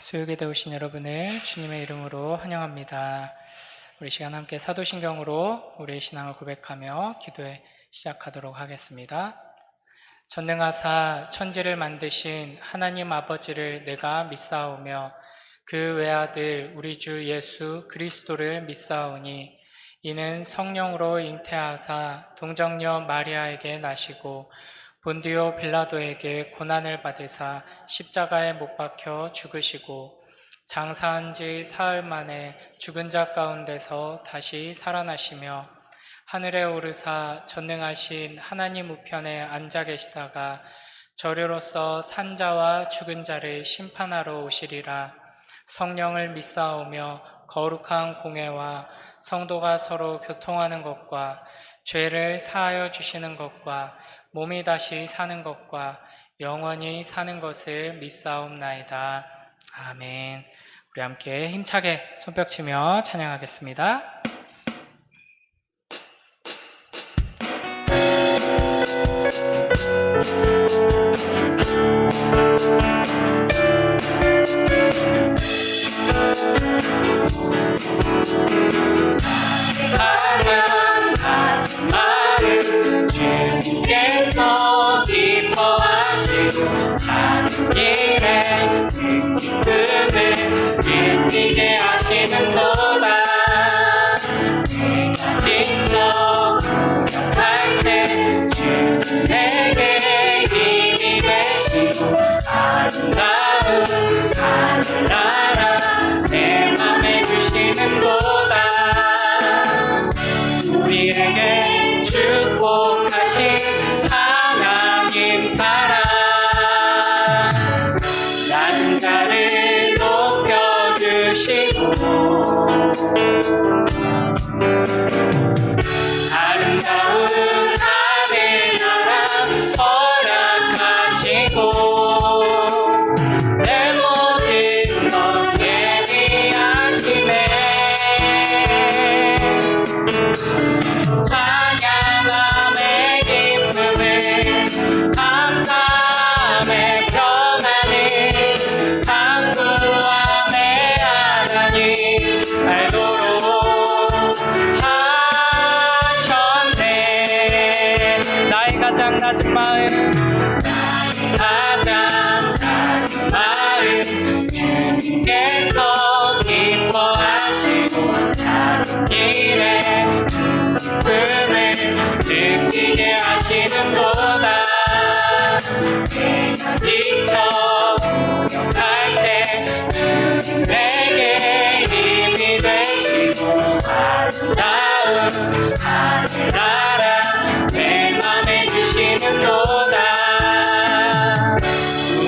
수요예대 오신 여러분을 주님의 이름으로 환영합니다. 우리 시간 함께 사도신경으로 우리의 신앙을 고백하며 기도해 시작하도록 하겠습니다. 전능하사 천지를 만드신 하나님 아버지를 내가 믿사오며 그 외아들 우리 주 예수 그리스도를 믿사오니 이는 성령으로 잉태하사 동정녀 마리아에게 나시고 본디오 빌라도에게 고난을 받으사 십자가에 못 박혀 죽으시고 장사한 지 사흘 만에 죽은 자 가운데서 다시 살아나시며 하늘에 오르사 전능하신 하나님 우편에 앉아 계시다가 저리로서 산 자와 죽은 자를 심판하러 오시리라. 성령을 믿사오며 거룩한 공회와 성도가 서로 교통하는 것과 죄를 사하여 주시는 것과 몸이 다시 사는 것과 영원히 사는 것을 믿사옵나이다. 아멘. 우리 함께 힘차게 손뼉치며 찬양하겠습니다. 가장 같은 마음 주님께서 기뻐하시고 가는 길에 그 기쁨을 느끼게 하시는도다. 내가 직접 노력할 때 주는 내게 힘이 되시고 아름다운 하늘나라 내 맘에 주시는도다. 우리에게 축복하신 하나님 사랑 낮은 자를 높여주시고 아름다운 하늘나라 허락하시고 내 모든 것 예비하시네. 찬양함의 기쁨을 감사함의 평안을 간구함의 하나님 알도록 하셨네. 나의 가장 낮은 마음 가장 낮은 마음 주님께서 기뻐하시고 작은 길에 기쁨을 느끼게 하시는도다. 내가 직접 노력할 때 주님 내게 힘이 되시고 아름다운 하늘나라 내 맘에 주시는도다.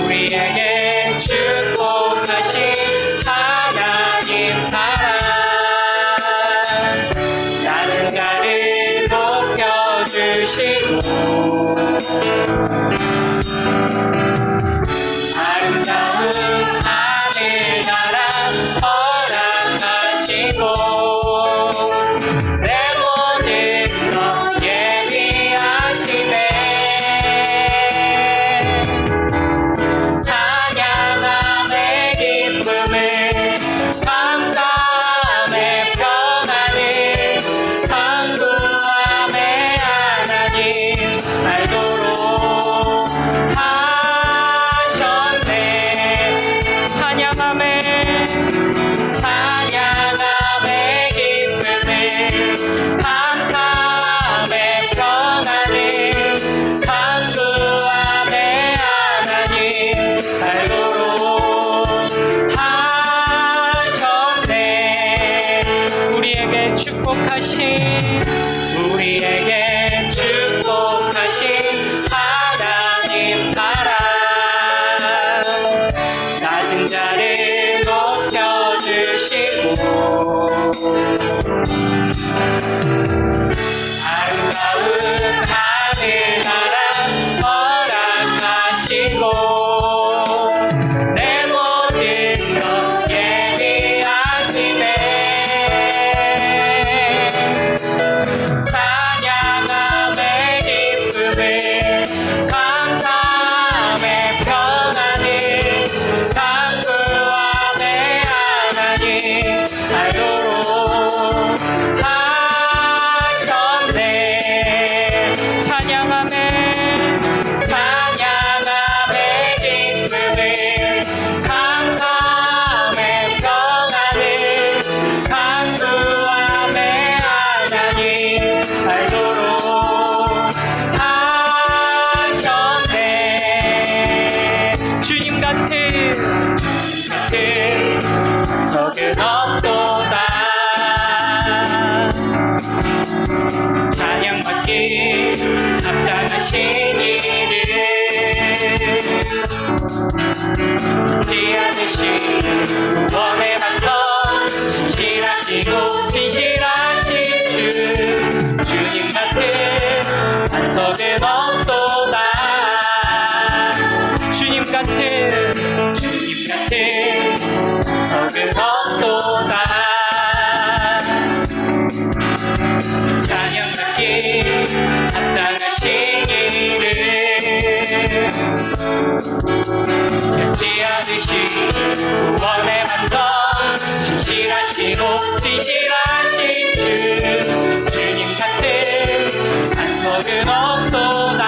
우리에게 축복하신 하나님 사랑 낮은 자를 높여주시고 아름다운 하늘나라 허락하시고 내 모든 것 예비하시네. 찬양함의 기쁨을 감사함의 평안을 간구함의 하나님 알도록 하셨네. 찬양함의 기쁨을 감사함의 평안을 간구함의 하나님 알도록 하셨네. 우리에게 축복하신 하나님 사랑 낮은 자를 높여주시고 아름다운 하늘나라 허락하시고 내 모든 것 예비하시네. 찬양 받기 합당하신 이를 변치 않으신 구원의 반석 신실하시고 진실하신 주님 같은 반석은 없도다.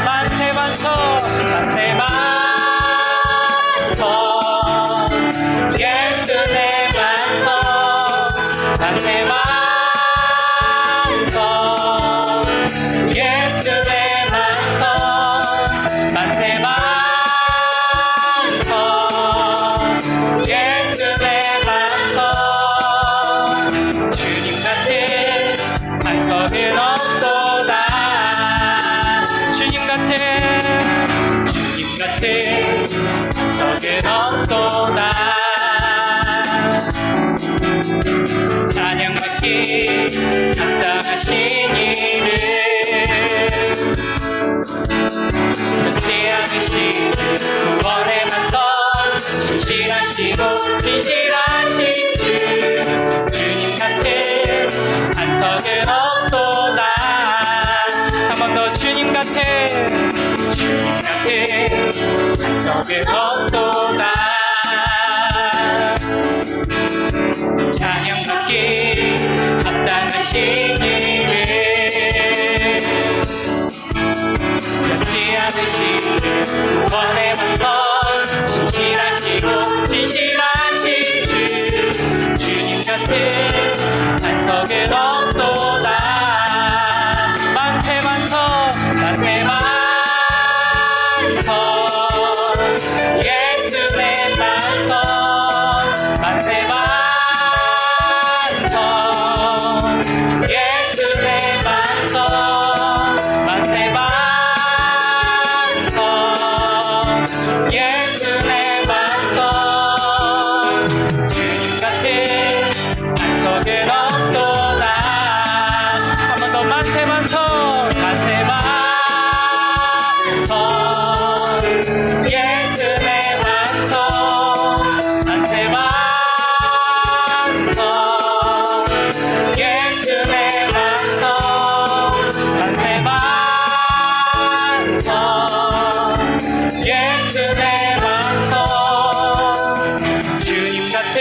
만세 반석 만세 반석 예수 내 반석 만세 반석 예수 내 반석 만세 반석 예수 내 반석 주님 같은 반석은 없도다. 주님 같은 반석은 없도다. 찬양받기 합당하신 이를 변치 않으신 구원의 반석 신실하시고 진실하신 주님 같은 반석은 없도다. 한 번 더 주님 같은 반석은 없도다. 찬양받기 합당하신 이를 변치 않으신 구원의 반석 신실하시고 진실하신 주님 같은 반석은 없도다. 만세 반석 만세 반석 예수 내 반석 만세 반석 예수 내 반석 만세 반석 예수 내 반석 주님 같은 반석은 없도다. 한 번 더 만세 반석 만세 반석 예수 내 반석 만세 반석 예수 내 반석 만세 반석 예수 내 반석 주님 같은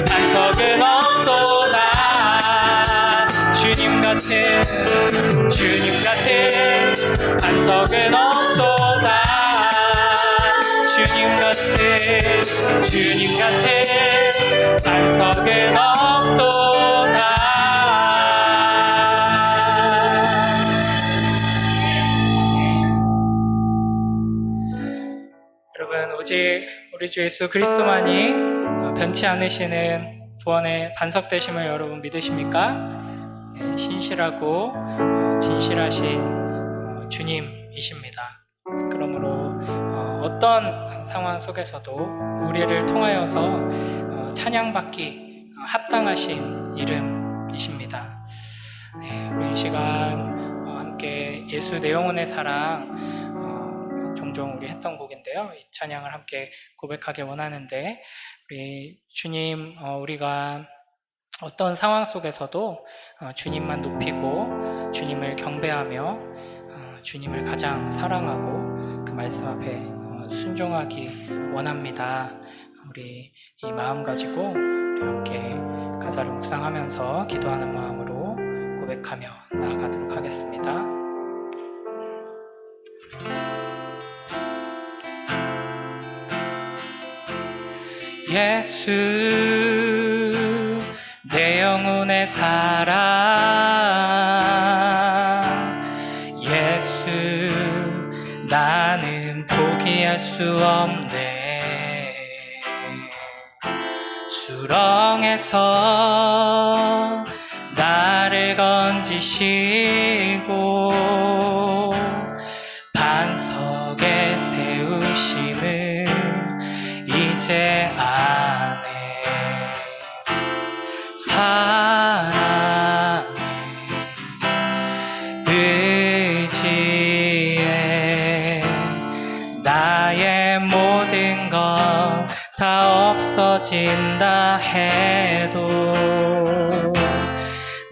반석은 없도다. 주님 같은 반석은 없도다. 주님 같은 반석은 없도다. 여러분, 오직 우리 주 예수 그리스도만이 변치 않으시는 구원의 반석 되심을 여러분 믿으십니까? 네, 신실하고 진실하신 주님이십니다. 그러므로 어떤 상황 속에서도 우리를 통하여서 찬양받기 합당하신 이름이십니다. 네, 우리 이 시간 함께 예수 내 영혼의 사랑 종종 우리 했던 곡인데요. 이 찬양을 함께 고백하길 원하는데, 우리 주님, 우리가 어떤 상황 속에서도 주님만 높이고 주님을 경배하며 주님을 가장 사랑하고 그 말씀 앞에 순종하기 원합니다. 우리 이 마음 가지고 우리 함께 가사를 묵상하면서 기도하는 마음으로 고백하며 나아가도록 하겠습니다. 예수 내 영혼의 사랑, 예수 나는 포기할 수 없네. 수렁에서 나를 건지시고 반석에 세우심을 이제 아네. 사랑의 의지에 나의 모든 것 다 없어진다 해도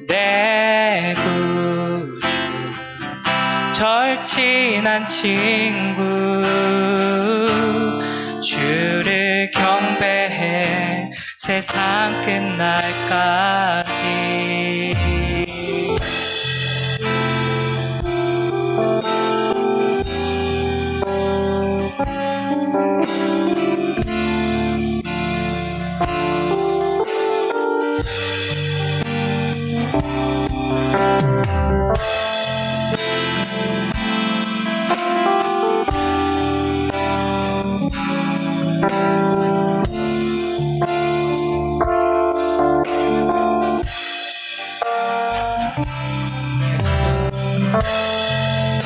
내 절친한 친구 주를 경배해 세상 끝날까지.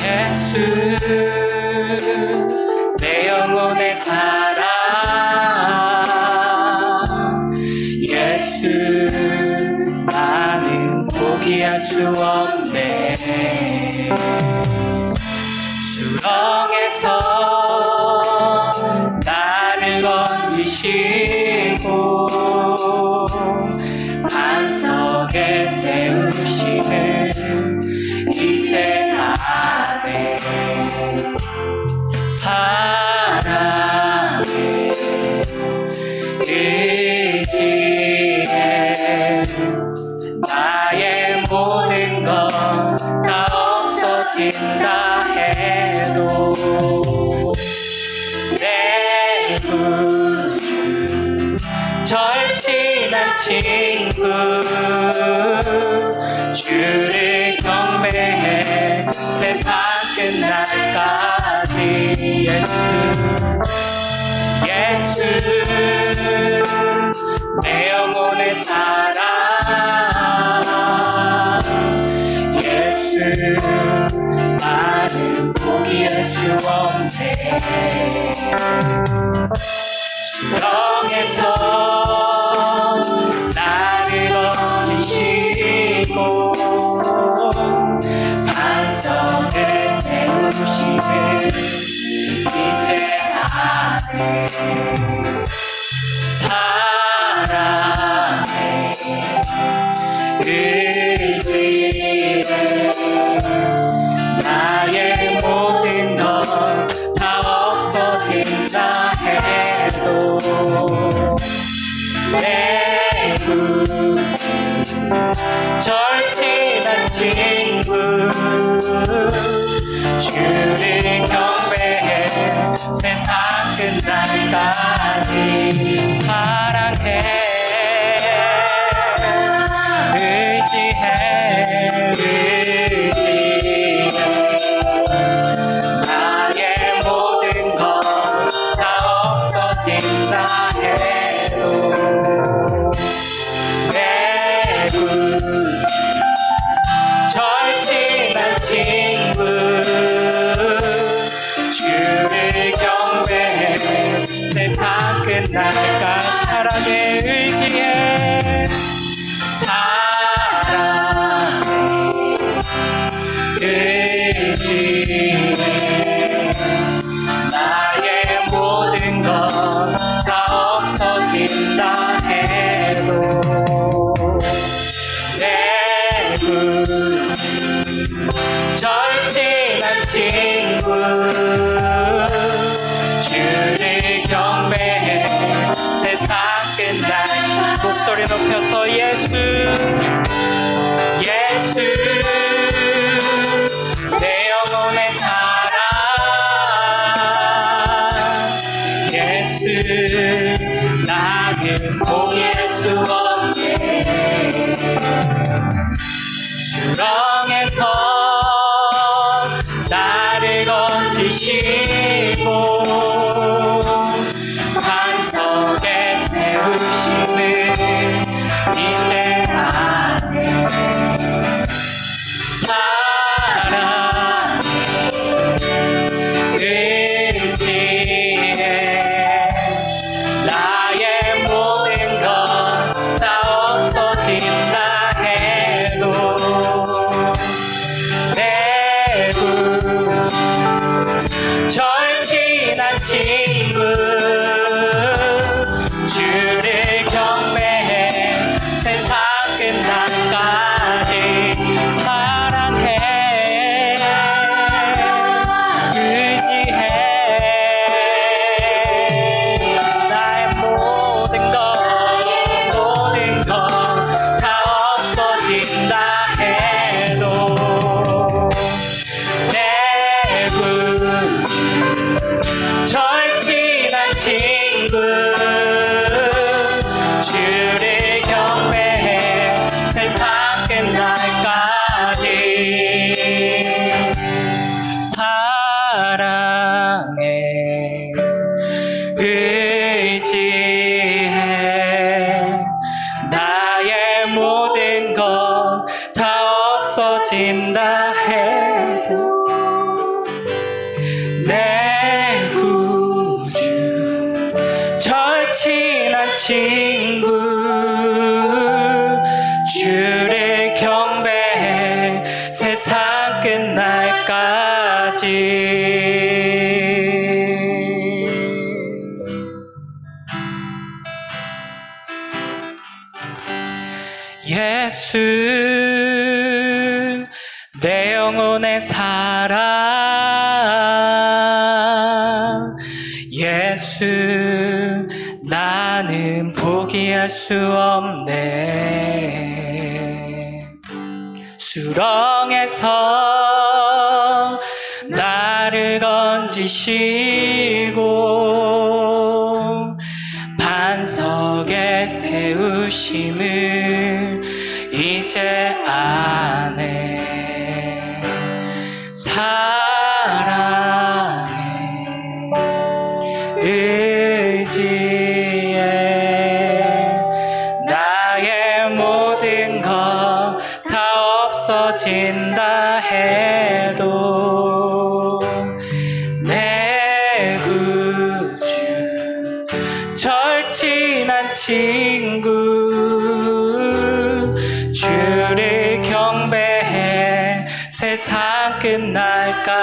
예수 내 영혼의 사랑 예수 나는 포기할 수 없네. 수렁에서 나를 건지시고 반석에 세우심을 이제 아네. 사랑에 의지해 나의 모든 것 다 없어진다 해도 내 구주 절친한 친구 주를 경배해 세상 끝날까지. 예수 내 영혼의 사랑 예수 나는 포기할 수 없네. 수렁에서 나를 건지시고 반석에 세우심을 이제 아네. 사랑에 의지해 나의 모든 것 다 없어진다 해도 내 구주 절친한 친구 주를 경배해 세상 끝날까지. 사랑해 의지해 나의 모든 것 다 없어진다 해도 내 구주 절친한 친구 주를 경배해 세상 끝날까. 사랑에 의지해 사랑에 의지해 나의 모든 것 다 없어진다 해도 내 구주 절친한 친구 주를 경배해 세상 끝날. 목소리 높여서 예수 예수 내 영혼의 사랑 예수 나는 포기할 수 없네. 수렁에서 나를 건지시고 반석에 세우심을 이제 아네. 사랑에 의지해 나의 모든 것 다 없어진다 해도 내 구주 절친한 친구 주를 경배해 세상 끝날까지. 모든 건 다 없어진다 해도 내 구주 절친한 친구 주를 경배해 세상 끝날까지. 예수 내 영혼의 사랑, 예수 나는 포기할 수 없네. 수렁에서 나를 건지시고 반석에 세우심을 이제 아네. 사랑에 의지에 나의 모든 것 다 없어진다 해도 내 구주 절친한 친구 주를 경배해 세상 끝날까지.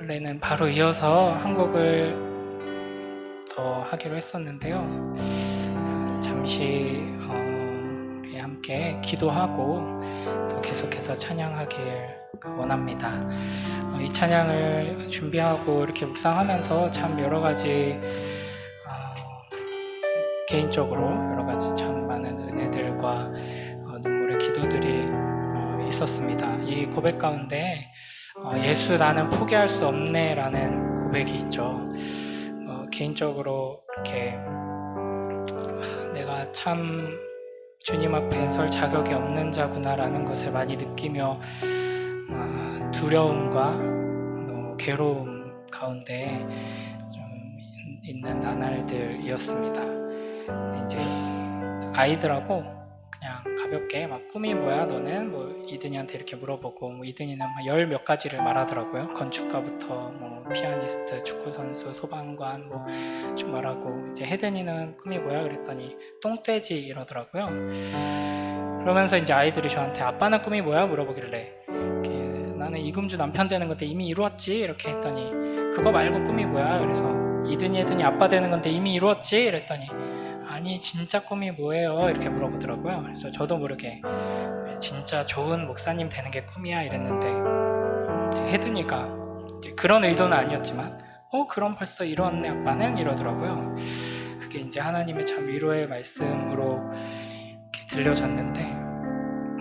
원래는 바로 이어서 한 곡을 더 하기로 했었는데요. 잠시 우리 함께 기도하고 또 계속해서 찬양하길 원합니다. 이 찬양을 준비하고 이렇게 묵상하면서 참 여러 가지 개인적으로 여러 가지 참 많은 은혜들과 눈물의 기도들이 있었습니다. 이 고백 가운데 예수 나는 포기할 수 없네 라는 고백이 있죠. 개인적으로 이렇게 내가 참 주님 앞에 설 자격이 없는 자구나 라는 것을 많이 느끼며 두려움과 괴로움 가운데 좀 있는 나날들이었습니다. 이제 아이들하고 그냥 가볍게 막 꿈이 뭐야 너는? 뭐 이든이한테 이렇게 물어보고 뭐 이든이는 막 열 몇 가지를 말하더라고요. 건축가부터 뭐 피아니스트, 축구선수, 소방관 뭐 쭉 말하고, 이제 혜든이는 꿈이 뭐야? 그랬더니 똥돼지 이러더라고요. 그러면서 이제 아이들이 저한테 아빠는 꿈이 뭐야? 물어보길래 나는 이금주 남편 되는 건데 이미 이루었지 이렇게 했더니 그거 말고 꿈이 뭐야? 그래서 이든이 아빠 되는 건데 이미 이루었지 이랬더니 아니 진짜 꿈이 뭐예요? 이렇게 물어보더라고요. 그래서 저도 모르게 진짜 좋은 목사님 되는 게 꿈이야 이랬는데 혜든이가 이제 그런 의도는 아니었지만 그럼 벌써 이루었네 아빠는 이러더라고요. 그게 이제 하나님의 참 위로의 말씀으로 이렇게 들려졌는데,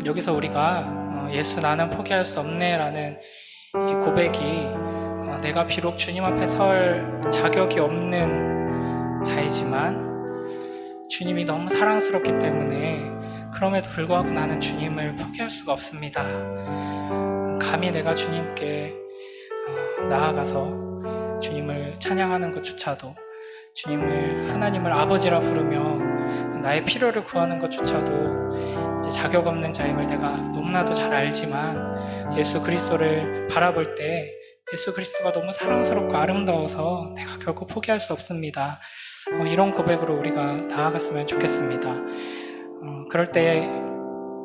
여기서 우리가 예수 나는 포기할 수 없네 라는 이 고백이 내가 비록 주님 앞에 설 자격이 없는 자이지만 주님이 너무 사랑스럽기 때문에 그럼에도 불구하고 나는 주님을 포기할 수가 없습니다. 감히 내가 주님께 나아가서 주님을 찬양하는 것조차도, 주님을 하나님을 아버지라 부르며 나의 필요를 구하는 것조차도 이제 자격 없는 자임을 내가 너무나도 잘 알지만 예수 그리스도를 바라볼 때 예수 그리스도가 너무 사랑스럽고 아름다워서 내가 결코 포기할 수 없습니다. 이런 고백으로 우리가 나아갔으면 좋겠습니다. 그럴 때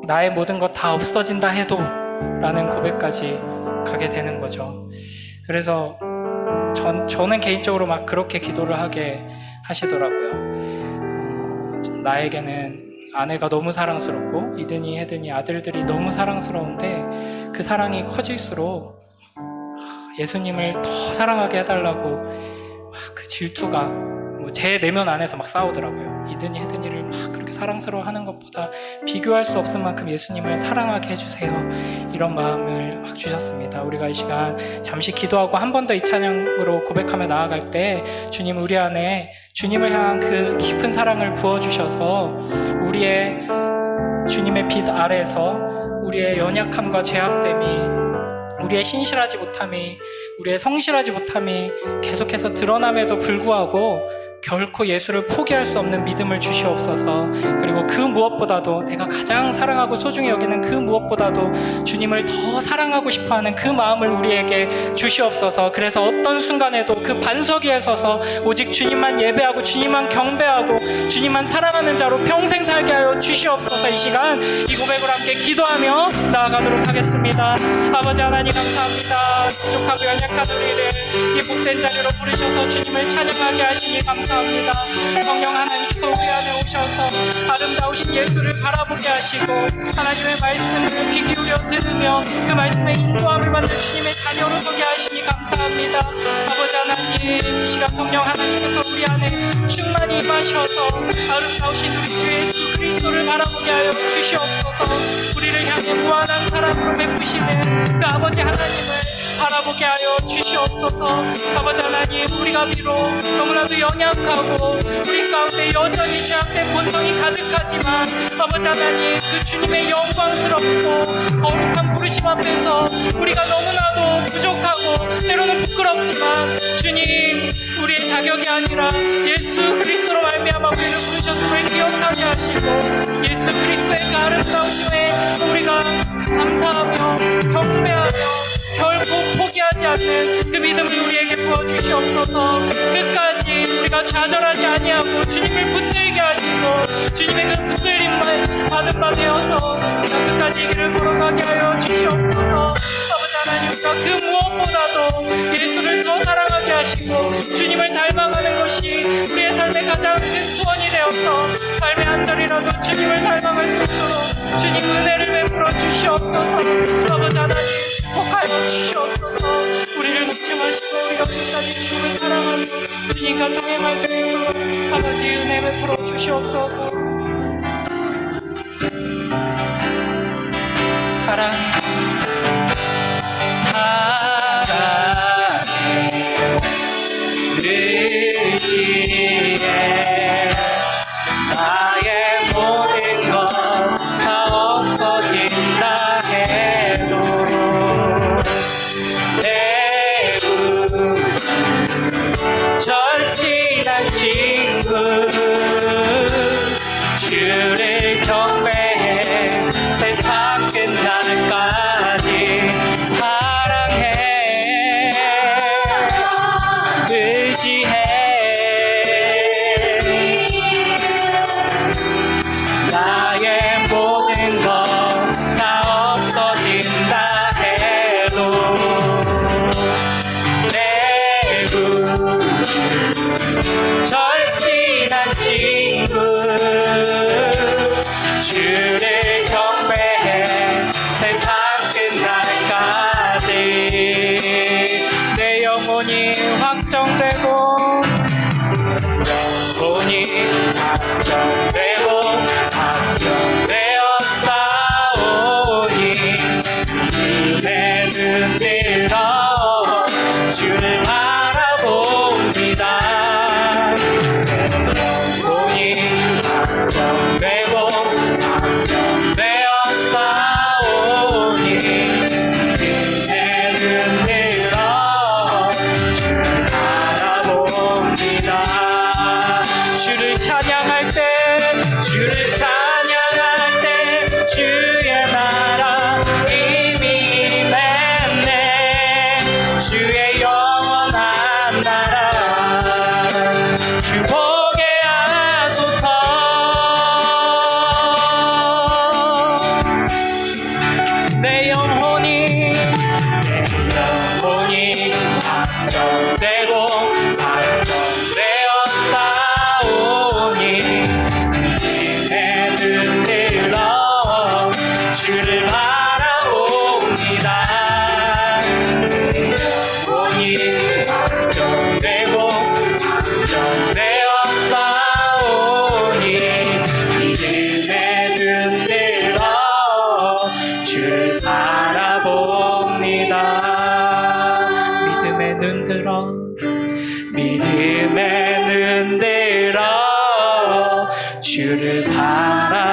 나의 모든 것 다 없어진다 해도 라는 고백까지 가게 되는 거죠. 그래서 저는 개인적으로 막 그렇게 기도를 하게 하시더라고요. 나에게는 아내가 너무 사랑스럽고 이든이 혜든이 아들들이 너무 사랑스러운데 그 사랑이 커질수록 예수님을 더 사랑하게 해달라고 그 질투가 제 내면 안에서 막 싸우더라고요. 이든이 혜든이를 막 그렇게 사랑스러워하는 것보다 비교할 수 없을 만큼 예수님을 사랑하게 해주세요. 이런 마음을 막 주셨습니다. 우리가 이 시간 잠시 기도하고 한 번 더 이 찬양으로 고백하며 나아갈 때 주님 우리 안에 주님을 향한 그 깊은 사랑을 부어주셔서 우리의 주님의 빛 아래에서 우리의 연약함과 죄악됨이 우리의 신실하지 못함이, 우리의 성실하지 못함이 계속해서 드러남에도 불구하고 결코 예수를 포기할 수 없는 믿음을 주시옵소서. 그리고 그 무엇보다도, 내가 가장 사랑하고 소중히 여기는 그 무엇보다도 주님을 더 사랑하고 싶어하는 그 마음을 우리에게 주시옵소서. 그래서 어떤 순간에도 그 반석 위에 서서 오직 주님만 예배하고 주님만 경배하고 주님만 사랑하는 자로 평생 살게 하여 주시옵소서. 이 시간 이 고백으로 함께 기도하며 나아가도록 하겠습니다. 아버지 하나님 감사합니다. 부족하고 연약한 우리를 이 복된 자리로 부르셔서 주님을 찬양하게 하시니 감사합니다. 성령 하나님께서 우리 안에 오셔서 아름다우신 예수를 바라보게 하시고 하나님의 말씀을 귀 기울여 들으며 그 말씀에 인도함을 받는 주님의 자녀로 서게 하시니 감사합니다. 아버지 하나님, 이 시간 성령 하나님께서 우리 안에 충만히 임하셔서 아름다우신 우리 주 예수 그리스도를 바라보게 하여 주시옵소서. 우리를 향해 무한한 사랑으로 베푸시는 그 아버지 하나님을 바라보게 하여 주시옵소서. 아버지 하나님, 우리가 비록 너무나도 연약하고 우리 가운데 여전히 죄악된 본성이 가득하지만 아버지 하나님, 그 주님의 영광스럽고 거룩한 부르심 앞에서 우리가 너무나도 부족하고 때로는 부끄럽지만 주님, 우리의 자격이 아니라 예수 그리스도로 말미암아 우리를 부르셨음을 기억하게 하시고 예수 그리스도의 그 아름다우심에 우리가 감사하며 경배하며 결코 포기하지 않는 그 믿음을 우리에게 부어주시옵소서. 끝까지 우리가 좌절하지 아니하고 주님을 붙들게 하시고 주님의 그 붙들림만 받은 바 되어서 끝까지 이 길을 걸어가게 하여 주시옵소서. 아버지 하나님, 우리가 그 무엇보다도 예수를 더 사랑하게 하시고 주님을 닮아가는 것이 우리의 삶의 가장 큰 소원이 되어서 삶의 한 절이라도 주님을 닮아갈 수 있도록 주님 은혜를 베풀어 주시옵소서. 아버지 하나님, 복하여 주시옵소서. 우리를 묻지 마시고 우리가 끝까지 주님을 사랑하며 주님과 동행할 수 있도록 아버지 은혜 베풀어 주시옵소서. 사랑해 의지에 나의 모든 것 다 없어진다 해도 내 절친한 친구 주를 경배해 세상 끝날까지 사랑해 의지해 나의 모든 것 다 없어진다 해도 내 절친한 친구 주를 경배해 세상 끝날까지 내 영혼이 확정되고 영혼이 확정되고 확정되어 싸우니 은혜는 들어 주를 바라봅니다. 영혼이 확정되고 확정되어 싸우니 은혜는 들어 주를 바라봅니다. 주를 찬양할 때 주를 찬양할 때 주의 나라 이미 임했네. 주의 영원한 나라 주 보게 하소서. 내 영혼이 확정되고 확정되어 싸우니 은혜는 들어 주를 바라봅니다. 영혼이 확정되고 확정되어 싸우니 은혜는 들어 주를 바라봅니다. 믿음의 눈 들어 믿음의 눈 들어 주를 바라봅니다.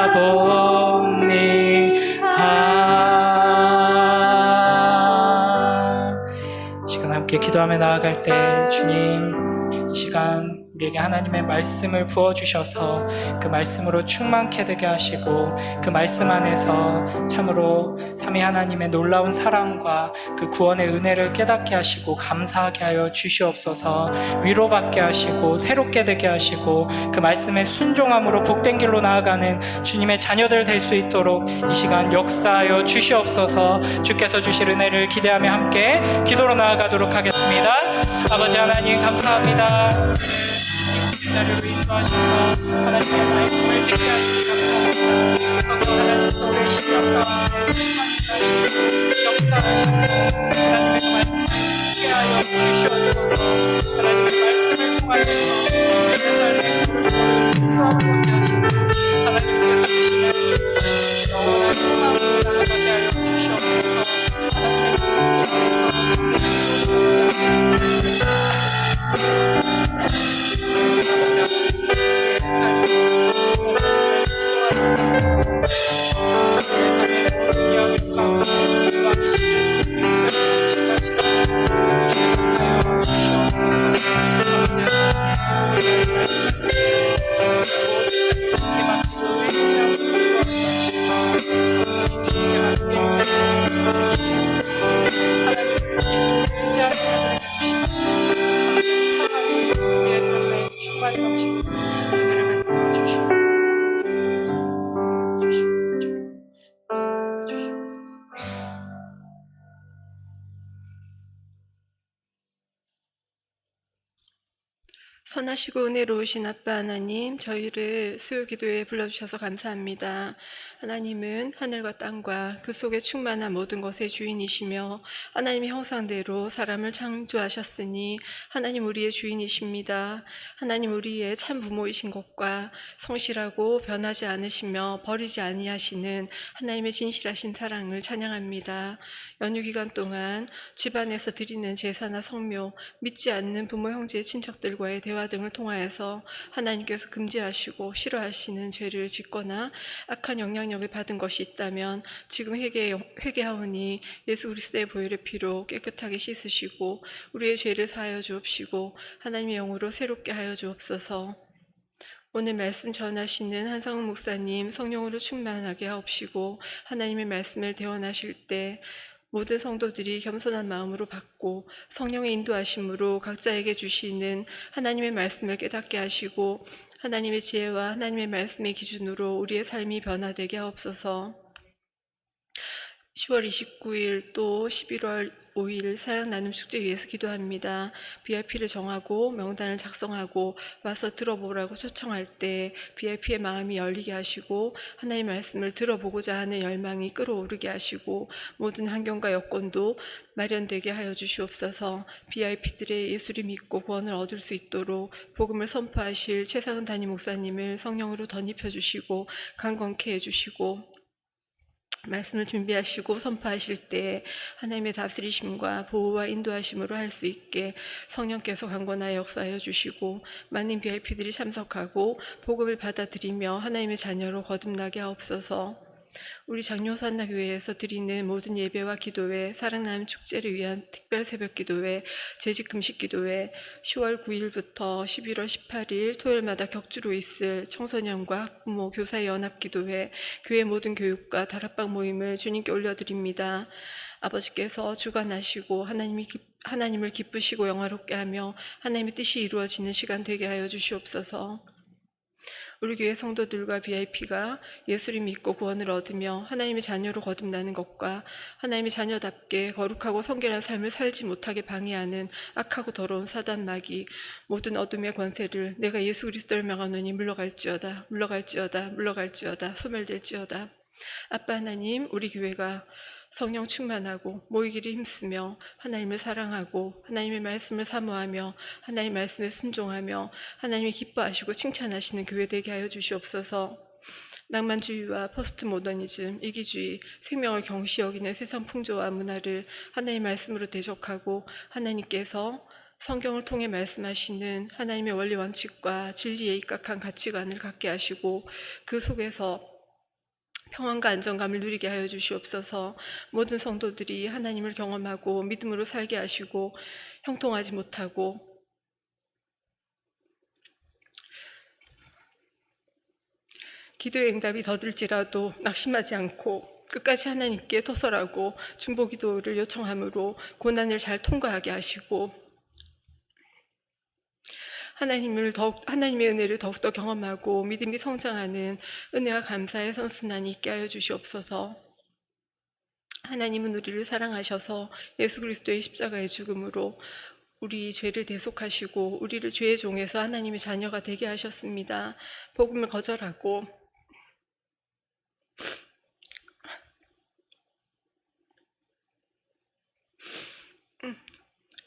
함께 기도하며 나아갈 때 주님, 이 시간 우리에게 하나님의 말씀을 부어주셔서 그 말씀으로 충만케 되게 하시고 그 말씀 안에서 참으로 삼위 하나님의 놀라운 사랑과 그 구원의 은혜를 깨닫게 하시고 감사하게 하여 주시옵소서. 위로받게 하시고 새롭게 되게 하시고 그 말씀의 순종함으로 복된 길로 나아가는 주님의 자녀들 될 수 있도록 이 시간 역사하여 주시옵소서. 주께서 주실 은혜를 기대하며 함께 기도로 나아가도록 하겠습니다. 아버지 하나님 감사합니다. 이 자리로 인도하셔서 하나님의 말씀을 듣게 하시니 감사합니다. 성령 하나님 속에 심령 가운데 역사하시고 하나님의 말씀을 듣게 하여 주시옵소서. 하나님의 말씀을 통하여서 우리의 삶의 길을 풀어보게 하시고 하나님께서 주시는 영원한 소망으로 나아가게 하여 주시옵소서. 선하시고 은혜로우신 아빠 하나님, 저희를 수요 기도에 불러주셔서 감사합니다. 하나님은 하늘과 땅과 그 속에 충만한 모든 것의 주인이시며 하나님의 형상대로 사람을 창조하셨으니 하나님 우리의 주인이십니다. 하나님 우리의 참 부모이신 것과 성실하고 변하지 않으시며 버리지 아니하시는 하나님의 진실하신 사랑을 찬양합니다. 연휴 기간 동안 집안에서 드리는 제사나 성묘, 믿지 않는 부모, 형제, 친척들과의 대화 등을 통하여서 하나님께서 금지하시고 싫어하시는 죄를 짓거나 악한 영향력을 받은 것이 있다면 지금 회개하오니 예수 그리스도의 보혈의 피로 깨끗하게 씻으시고 우리의 죄를 사하여 주옵시고 하나님의 영으로 새롭게 하여 주옵소서. 오늘 말씀 전하시는 한상훈 목사님 성령으로 충만하게 하옵시고 하나님의 말씀을 대언하실 때 모든 성도들이 겸손한 마음으로 받고 성령의 인도하심으로 각자에게 주시는 하나님의 말씀을 깨닫게 하시고 하나님의 지혜와 하나님의 말씀의 기준으로 우리의 삶이 변화되게 하옵소서. 10월 29일 또 11월 5일 사랑 나눔 축제 위해서 기도합니다. VIP를 정하고 명단을 작성하고 와서 들어보라고 초청할 때 VIP의 마음이 열리게 하시고 하나님의 말씀을 들어보고자 하는 열망이 끌어오르게 하시고 모든 환경과 여건도 마련되게 하여 주시옵소서. VIP들의 예수를 믿고 구원을 얻을 수 있도록 복음을 선포하실 최상은 담임 목사님을 성령으로 덧입혀 주시고 강건케 해주시고 말씀을 준비하시고 선포하실 때 하나님의 다스리심과 보호와 인도하심으로 할 수 있게 성령께서 강권하여 역사하여 주시고 많은 VIP들이 참석하고 복음을 받아들이며 하나님의 자녀로 거듭나게 하옵소서. 우리 장로산나교회에서 드리는 모든 예배와 기도회, 사랑나눔 축제를 위한 특별 새벽 기도회, 재직 금식 기도회, 10월 9일부터 11월 18일 토요일마다 격주로 있을 청소년과 학부모 교사의 연합 기도회, 교회 모든 교육과 다락방 모임을 주님께 올려드립니다. 아버지께서 주관하시고 하나님을 기쁘시고 영화롭게 하며 하나님의 뜻이 이루어지는 시간 되게 하여 주시옵소서. 우리 교회 성도들과 VIP가 예수를 믿고 구원을 얻으며 하나님의 자녀로 거듭나는 것과 하나님의 자녀답게 거룩하고 성결한 삶을 살지 못하게 방해하는 악하고 더러운 사단 마귀 모든 어둠의 권세를 내가 예수 그리스도를 명하노니 물러갈지어다 물러갈지어다 물러갈지어다 소멸될지어다. 아빠 하나님, 우리 교회가 성령 충만하고 모이기를 힘쓰며 하나님을 사랑하고 하나님의 말씀을 사모하며 하나님의 말씀에 순종하며 하나님이 기뻐하시고 칭찬하시는 교회 되게 하여 주시옵소서. 낭만주의와 포스트 모더니즘, 이기주의, 생명을 경시 여기는 세상 풍조와 문화를 하나님의 말씀으로 대적하고 하나님께서 성경을 통해 말씀하시는 하나님의 원리 원칙과 진리에 입각한 가치관을 갖게 하시고 그 속에서 평안과 안정감을 누리게 하여 주시옵소서. 모든 성도들이 하나님을 경험하고 믿음으로 살게 하시고 형통하지 못하고 기도의 응답이 더딜지라도 낙심하지 않고 끝까지 하나님께 토설하고 중보기도를 요청함으로 고난을 잘 통과하게 하시고 하나님의 은혜를 더욱더 경험하고 믿음이 성장하는 은혜와 감사의 선순환이 있게 하여 주시옵소서. 하나님은 우리를 사랑하셔서 예수 그리스도의 십자가의 죽음으로 우리 죄를 대속하시고 우리를 죄의 종에서 하나님의 자녀가 되게 하셨습니다. 복음을 거절하고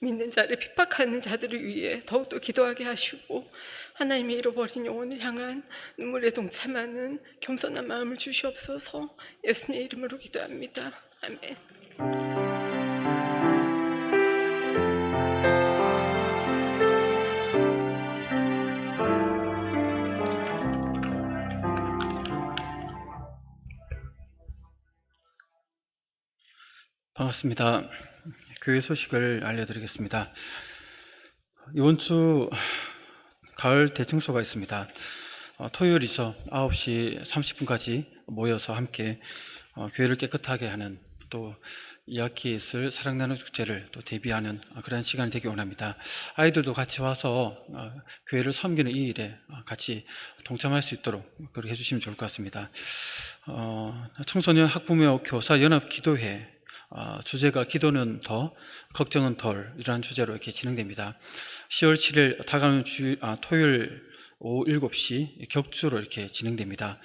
믿는 자를 핍박하는 자들을 위해 더욱더 기도하게 하시고 하나님의 잃어버린 영혼을 향한 눈물에 동참하는 겸손한 마음을 주시옵소서. 예수님의 이름으로 기도합니다. 아멘. 반갑습니다. 교회 소식을 알려드리겠습니다. 이번 주 가을 대청소가 있습니다. 토요일이죠. 9시 30분까지 모여서 함께 교회를 깨끗하게 하는, 또 2학기에 있을 사랑 나눔 축제를 또 대비하는 그런 시간이 되기 원합니다. 아이들도 같이 와서 교회를 섬기는 이 일에 같이 동참할 수 있도록 그렇게 해주시면 좋을 것 같습니다. 청소년 학부모 교사 연합 기도회, 주제가 기도는 더, 걱정은 덜, 이라는 주제로 이렇게 진행됩니다. 10월 7일 다가오는 토요일 오후 7시 격주로 이렇게 진행됩니다.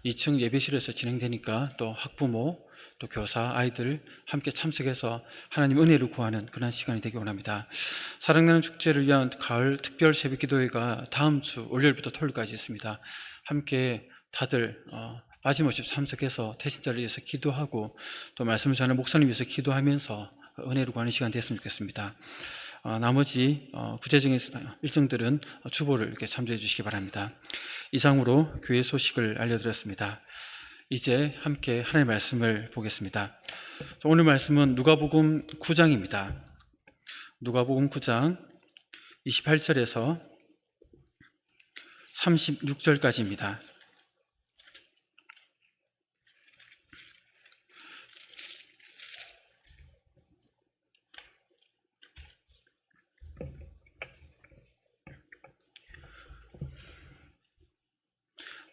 2층 예배실에서 진행되니까 또 학부모, 또 교사, 아이들 함께 참석해서 하나님 은혜를 구하는 그런 시간이 되기 원합니다. 사랑나는 축제를 위한 가을 특별 새벽 기도회가 다음 주 월요일부터 토요일까지 있습니다. 함께 다들 빠짐없이 참석해서 태신자를 위해서 기도하고 또 말씀을 전하는 목사님 위해서 기도하면서 은혜를 구하는 시간 됐으면 좋겠습니다. 나머지 구체적인 일정들은 주보를 이렇게 참조해 주시기 바랍니다. 이상으로 교회 소식을 알려드렸습니다. 이제 함께 하나님의 말씀을 보겠습니다. 오늘 말씀은 누가복음 9장입니다. 누가복음 9장 28절에서 36절까지입니다.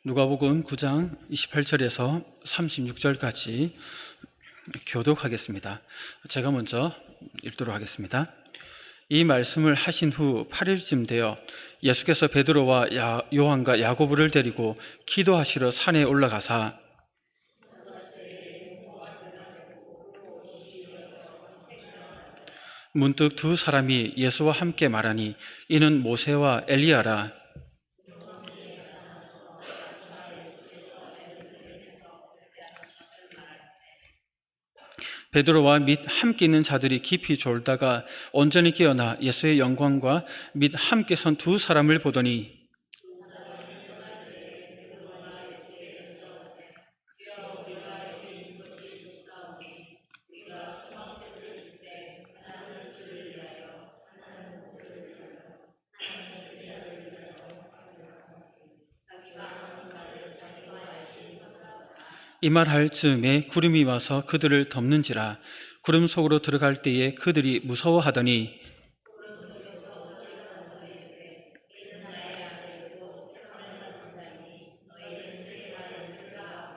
누가복음 9장 28절에서 36절까지 교독하겠습니다. 제가 먼저 읽도록 하겠습니다. 이 말씀을 하신 후 8일쯤 되어 예수께서 베드로와 요한과 야고보를 데리고 기도하시러 산에 올라가사 문득 두 사람이 예수와 함께 말하니 이는 모세와 엘리야라. 베드로와 및 함께 있는 자들이 깊이 졸다가 온전히 깨어나 예수의 영광과 및 함께 선 두 사람을 보더니 이 말할 즈음에 구름이 와서 그들을 덮는지라. 구름 속으로 들어갈 때에 그들이 무서워하더니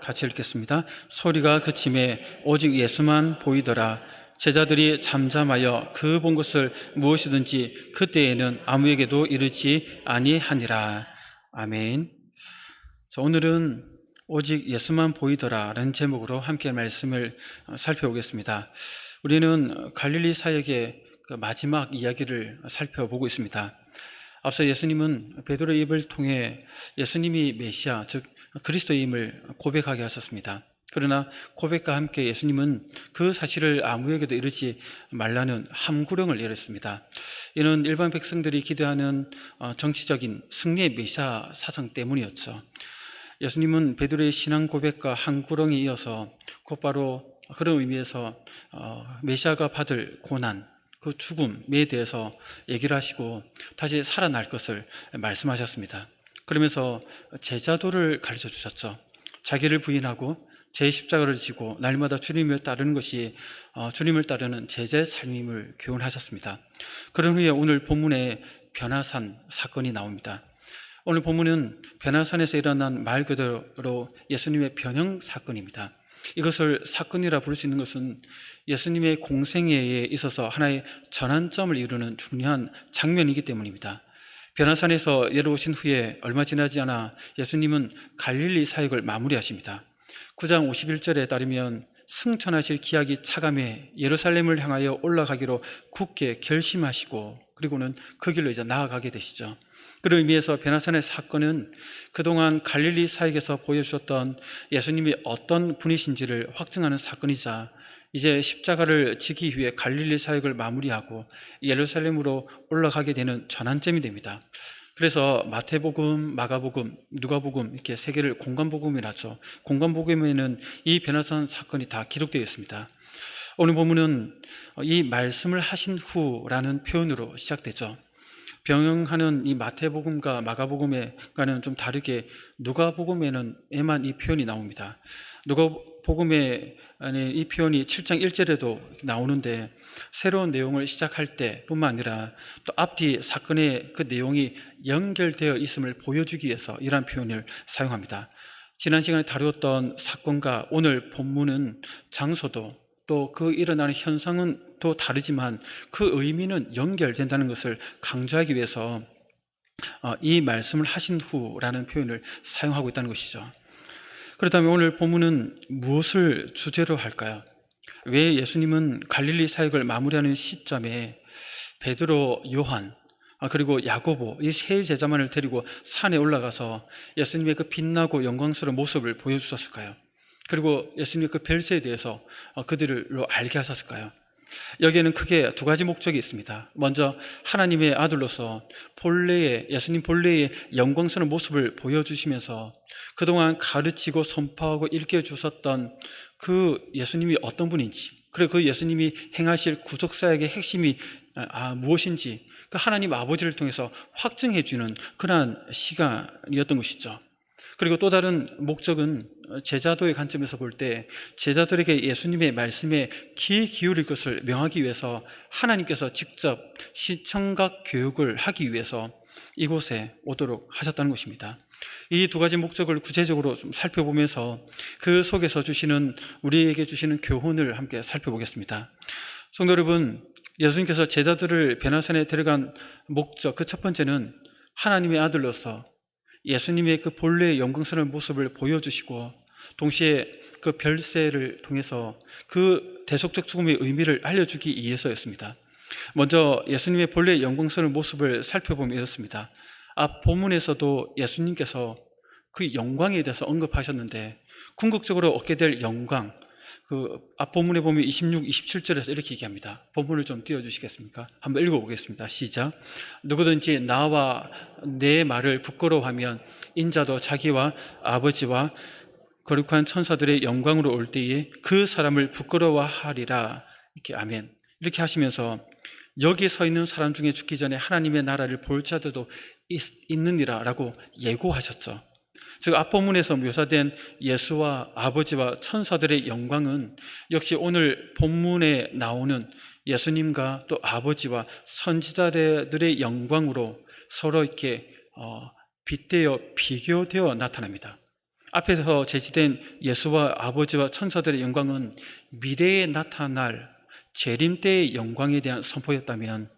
같이 읽겠습니다. 소리가 그침에 오직 예수만 보이더라. 제자들이 잠잠하여 그 본 것을 무엇이든지 그때에는 아무에게도 이르지 아니하니라. 아멘. 자, 오늘은 오직 예수만 보이더라라는 제목으로 함께 말씀을 살펴보겠습니다. 우리는 갈릴리 사역의 그 마지막 이야기를 살펴보고 있습니다. 앞서 예수님은 베드로의 입을 통해 예수님이 메시아, 즉 그리스도임을 고백하게 하셨습니다. 그러나 고백과 함께 예수님은 그 사실을 아무에게도 이르지 말라는 함구령을 내렸습니다. 이는 일반 백성들이 기대하는 정치적인 승리의 메시아 사상 때문이었죠. 예수님은 베드로의 신앙 고백과 한 구렁이에 이어서 곧바로 그런 의미에서 메시아가 받을 고난, 그 죽음에 대해서 얘기를 하시고 다시 살아날 것을 말씀하셨습니다. 그러면서 제자도를 가르쳐 주셨죠. 자기를 부인하고 제 십자가를 지고 날마다 주님을 따르는 것이 주님을 따르는 제자의 삶임을 교훈하셨습니다. 그런 후에 오늘 본문에 변화산 사건이 나옵니다. 오늘 본문은 변화산에서 일어난 말 그대로 예수님의 변형 사건입니다. 이것을 사건이라 부를 수 있는 것은 예수님의 공생애에 있어서 하나의 전환점을 이루는 중요한 장면이기 때문입니다. 변화산에서 내려오신 후에 얼마 지나지 않아 예수님은 갈릴리 사역을 마무리하십니다. 9장 51절에 따르면 승천하실 기약이 차감해 예루살렘을 향하여 올라가기로 굳게 결심하시고 그리고는 그 길로 이제 나아가게 되시죠. 그런 의미에서 변화산의 사건은 그동안 갈릴리 사역에서 보여주셨던 예수님이 어떤 분이신지를 확증하는 사건이자 이제 십자가를 지기 위해 갈릴리 사역을 마무리하고 예루살렘으로 올라가게 되는 전환점이 됩니다. 그래서 마태복음, 마가복음, 누가복음 이렇게 세 개를 공관복음이라죠. 공관복음에는 이 변화산 사건이 다 기록되어 있습니다. 오늘 본문은 이 말씀을 하신 후라는 표현으로 시작되죠. 병행하는 이 마태복음과 마가복음과는 좀 다르게 누가복음에만 이 표현이 나옵니다. 누가복음에 이 표현이 7장 1절에도 나오는데 새로운 내용을 시작할 때뿐만 아니라 또 앞뒤 사건의 그 내용이 연결되어 있음을 보여주기 위해서 이러한 표현을 사용합니다. 지난 시간에 다루었던 사건과 오늘 본문은 장소도 또 그 일어나는 현상은 또 다르지만 그 의미는 연결된다는 것을 강조하기 위해서 이 말씀을 하신 후라는 표현을 사용하고 있다는 것이죠. 그렇다면 오늘 본문은 무엇을 주제로 할까요? 왜 예수님은 갈릴리 사역을 마무리하는 시점에 베드로, 요한, 그리고 야고보 이 세 제자만을 데리고 산에 올라가서 예수님의 그 빛나고 영광스러운 모습을 보여주셨을까요? 그리고 예수님의 그 별세에 대해서 그들로 알게 하셨을까요? 여기에는 크게 두 가지 목적이 있습니다. 먼저 하나님의 아들로서 예수님 본래의 영광스러운 모습을 보여주시면서 그동안 가르치고 선포하고 일깨워주셨던 그 예수님이 어떤 분인지, 그리고 그 예수님이 행하실 구속사역의 핵심이 무엇인지 그 하나님 아버지를 통해서 확증해주는 그러한 시간이었던 것이죠. 그리고 또 다른 목적은 제자도의 관점에서 볼 때 제자들에게 예수님의 말씀에 귀 기울일 것을 명하기 위해서 하나님께서 직접 시청각 교육을 하기 위해서 이곳에 오도록 하셨다는 것입니다. 이 두 가지 목적을 구체적으로 좀 살펴보면서 그 속에서 우리에게 주시는 교훈을 함께 살펴보겠습니다. 성도 여러분, 예수님께서 제자들을 변화산에 데려간 목적, 그 첫 번째는 하나님의 아들로서 예수님의 그 본래의 영광스러운 모습을 보여주시고 동시에 그 별세를 통해서 그 대속적 죽음의 의미를 알려주기 위해서였습니다. 먼저 예수님의 본래의 영광스러운 모습을 살펴보면 이렇습니다. 앞 본문에서도 예수님께서 그 영광에 대해서 언급하셨는데 궁극적으로 얻게 될 영광, 그 앞 본문에 보면 26, 27절에서 이렇게 얘기합니다. 본문을 좀 띄워주시겠습니까? 한번 읽어보겠습니다. 시작. 누구든지 나와 내 말을 부끄러워하면 인자도 자기와 아버지와 거룩한 천사들의 영광으로 올 때에 그 사람을 부끄러워하리라. 이렇게 아멘. 이렇게 하시면서 여기 서 있는 사람 중에 죽기 전에 하나님의 나라를 볼 자들도 있느니라 라고 예고하셨죠. 즉 앞본문에서 묘사된 예수와 아버지와 천사들의 영광은 역시 오늘 본문에 나오는 예수님과 또 아버지와 선지자들의 영광으로 서로 이렇게 빗대어 비교되어 나타납니다. 앞에서 제시된 예수와 아버지와 천사들의 영광은 미래에 나타날 재림 때의 영광에 대한 선포였다면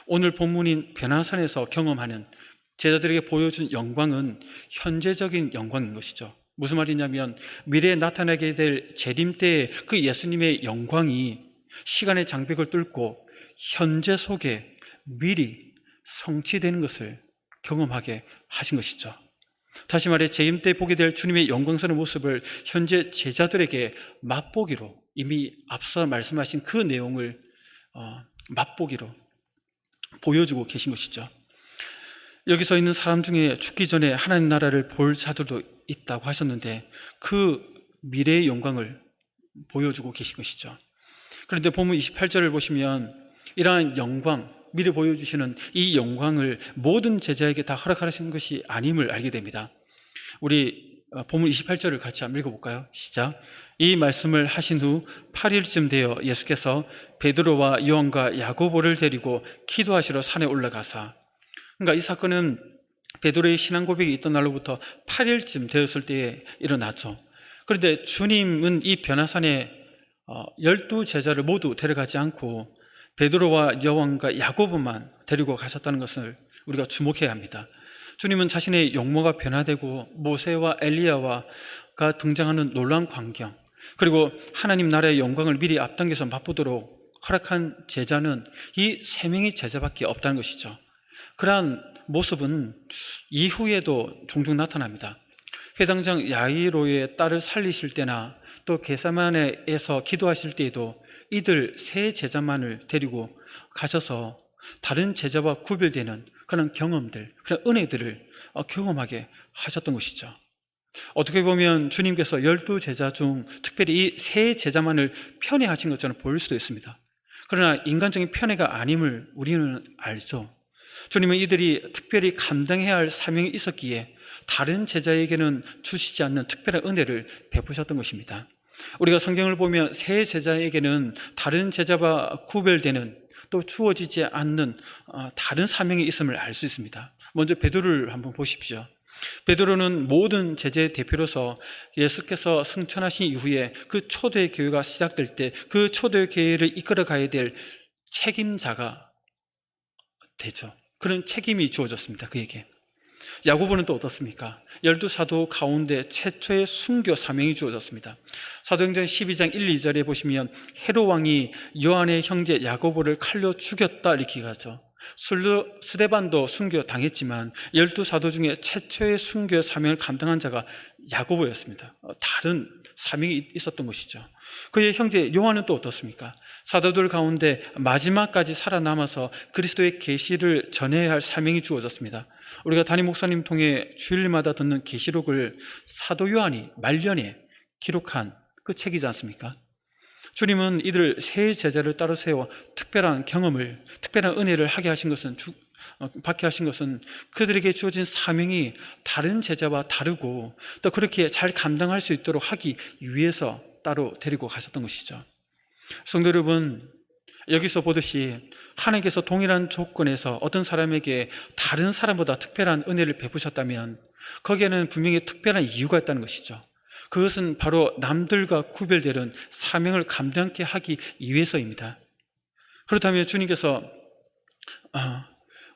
오늘 본문인 변화산에서 경험하는 제자들에게 보여준 영광은 현재적인 영광인 것이죠. 무슨 말이냐면 미래에 나타나게 될 재림 때의 그 예수님의 영광이 시간의 장벽을 뚫고 현재 속에 미리 성취되는 것을 경험하게 하신 것이죠. 다시 말해 재림 때 보게 될 주님의 영광스러운 모습을 현재 제자들에게 맛보기로 이미 앞서 말씀하신 그 내용을 맛보기로 보여주고 계신 것이죠. 여기 서 있는 사람 중에 죽기 전에 하나님 나라를 볼 자들도 있다고 하셨는데 그 미래의 영광을 보여주고 계신 것이죠. 그런데 본문 28절을 보시면 이러한 영광, 미래 보여주시는 이 영광을 모든 제자에게 다 허락하신 것이 아님을 알게 됩니다. 우리 본문 28절을 같이 한번 읽어볼까요? 시작. 이 말씀을 하신 후 8일쯤 되어 예수께서 베드로와 요한과 야고보를 데리고 기도하시러 산에 올라가사. 그러니까 이 사건은 베드로의 신앙 고백이 있던 날로부터 8일쯤 되었을 때에 일어났죠. 그런데 주님은 이 변화산에 12제자를 모두 데려가지 않고 베드로와 요한과 야고보만 데리고 가셨다는 것을 우리가 주목해야 합니다. 주님은 자신의 용모가 변화되고 모세와 엘리야가 등장하는 놀라운 광경, 그리고 하나님 나라의 영광을 미리 앞당겨서 맛보도록 허락한 제자는 이 3명의 제자밖에 없다는 것이죠. 그러한 모습은 이후에도 종종 나타납니다. 회당장 야이로의 딸을 살리실 때나 또 게세마네에서 기도하실 때에도 이들 3 제자만을 데리고 가셔서 다른 제자와 구별되는 그런 경험들, 그런 은혜들을 경험하게 하셨던 것이죠. 어떻게 보면 주님께서 12제자 중 특별히 이 3 제자만을 편애하신 것처럼 보일 수도 있습니다. 그러나 인간적인 편애가 아님을 우리는 알죠. 주님은 이들이 특별히 감당해야 할 사명이 있었기에 다른 제자에게는 주시지 않는 특별한 은혜를 베푸셨던 것입니다. 우리가 성경을 보면 3 제자에게는 다른 제자와 구별되는 또 주어지지 않는 다른 사명이 있음을 알 수 있습니다. 먼저 베드로를 한번 보십시오. 베드로는 모든 제자의 대표로서 예수께서 승천하신 이후에 그 초대 교회가 시작될 때 그 초대 교회를 이끌어 가야 될 책임자가 되죠. 그런 책임이 주어졌습니다. 그에게. 야고보는 또 어떻습니까? 12사도 가운데 최초의 순교 사명이 주어졌습니다. 사도행전 12장 1, 2절에 보시면 헤롯 왕이 요한의 형제 야고보를 칼로 죽였다 이렇게 가죠. 스데반도 순교 당했지만 12사도 중에 최초의 순교 사명을 감당한 자가 야고보였습니다. 다른 사명이 있었던 것이죠. 그의 형제 요한은 또 어떻습니까? 사도들 가운데 마지막까지 살아남아서 그리스도의 계시를 전해야 할 사명이 주어졌습니다. 우리가 담임 목사님 통해 주일마다 듣는 계시록을 사도 요한이 말년에 기록한 그 책이지 않습니까? 주님은 이들 3 제자를 따로 세워 특별한 경험을, 특별한 은혜를 받게 하신 것은 그들에게 주어진 사명이 다른 제자와 다르고 또 그렇게 잘 감당할 수 있도록 하기 위해서 따로 데리고 가셨던 것이죠. 성도 여러분, 여기서 보듯이 하나님께서 동일한 조건에서 어떤 사람에게 다른 사람보다 특별한 은혜를 베푸셨다면 거기에는 분명히 특별한 이유가 있다는 것이죠. 그것은 바로 남들과 구별되는 사명을 감당케 하기 위해서입니다. 그렇다면 주님께서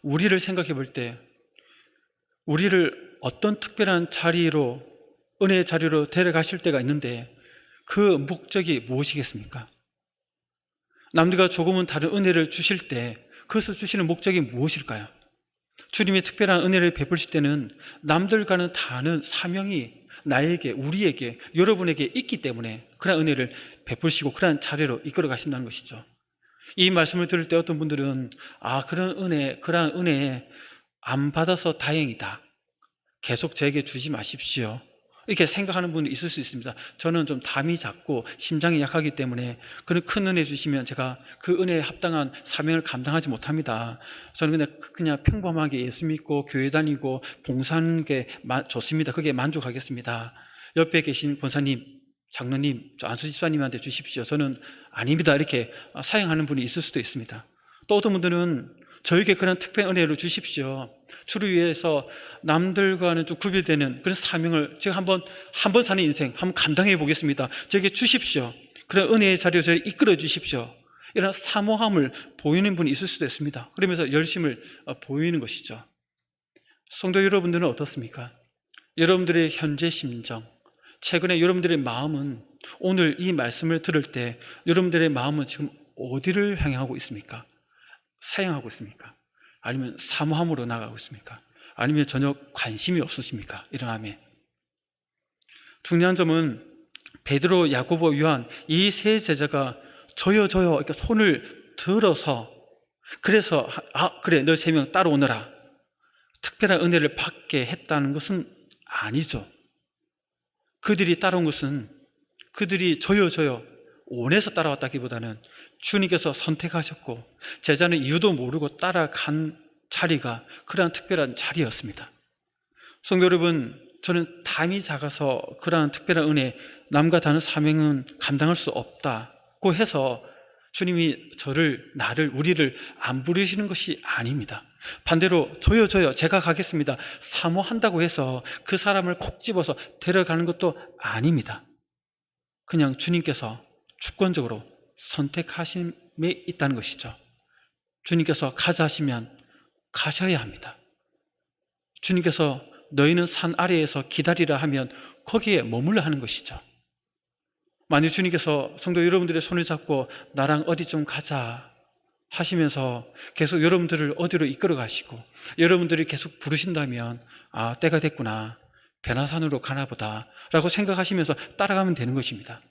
우리를 생각해 볼 때 우리를 어떤 특별한 자리로, 은혜의 자리로 데려가실 때가 있는데 그 목적이 무엇이겠습니까? 남들과 조금은 다른 은혜를 주실 때 그것을 주시는 목적이 무엇일까요? 주님의 특별한 은혜를 베푸실 때는 남들과는 다른 사명이 나에게, 우리에게, 여러분에게 있기 때문에 그런 은혜를 베푸시고 그런 자리로 이끌어 가신다는 것이죠. 이 말씀을 들을 때 어떤 분들은 그런 은혜 안 받아서 다행이다, 계속 저에게 주지 마십시오, 이렇게 생각하는 분이 있을 수 있습니다. 저는 좀 담이 작고 심장이 약하기 때문에 그런 큰 은혜 주시면 제가 그 은혜에 합당한 사명을 감당하지 못합니다. 저는 그냥 평범하게 예수 믿고 교회 다니고 봉사하는 게 좋습니다. 그게 만족하겠습니다. 옆에 계신 권사님, 장로님, 저 안수 집사님한테 주십시오. 저는 아닙니다, 이렇게 사용하는 분이 있을 수도 있습니다. 또 어떤 분들은 저에게 그런 특별한 은혜를 주십시오, 주를 위해서 남들과는 좀 구별되는 그런 사명을 제가 한 번 사는 인생 한번 감당해 보겠습니다, 저에게 주십시오, 그런 은혜의 자리로 저를 이끌어 주십시오, 이런 사모함을 보이는 분이 있을 수도 있습니다. 그러면서 열심을 보이는 것이죠. 성도 여러분들은 어떻습니까? 여러분들의 현재 심정, 최근에 여러분들의 마음은, 오늘 이 말씀을 들을 때 여러분들의 마음은 지금 어디를 향하고 있습니까? 사양하고 있습니까? 아니면 사모함으로 나가고 있습니까? 아니면 전혀 관심이 없으십니까? 이러함에 중요한 점은 베드로, 야고보, 요한 이 3 제자가 저요 이렇게 손을 들어서, 그래서 그래 너 3명 따라오너라, 특별한 은혜를 받게 했다는 것은 아니죠. 그들이 따라온 것은 그들이 저요 원해서 따라왔다기보다는 주님께서 선택하셨고 제자는 이유도 모르고 따라간 자리가 그러한 특별한 자리였습니다. 성도 여러분, 저는 담이 작아서 그러한 특별한 은혜, 남과 다른 사명은 감당할 수 없다고 해서 주님이 나를, 우리를 안 부르시는 것이 아닙니다. 반대로 저요 제가 가겠습니다 사모한다고 해서 그 사람을 콕 집어서 데려가는 것도 아닙니다. 그냥 주님께서 주권적으로 선택하심에 있다는 것이죠. 주님께서 가자 하시면 가셔야 합니다. 주님께서 너희는 산 아래에서 기다리라 하면 거기에 머물러 하는 것이죠. 만약 주님께서 성도 여러분들의 손을 잡고 나랑 어디 좀 가자 하시면서 계속 여러분들을 어디로 이끌어 가시고 여러분들이 계속 부르신다면 아, 때가 됐구나, 변화산으로 가나 보다 라고 생각하시면서 따라가면 되는 것입니다.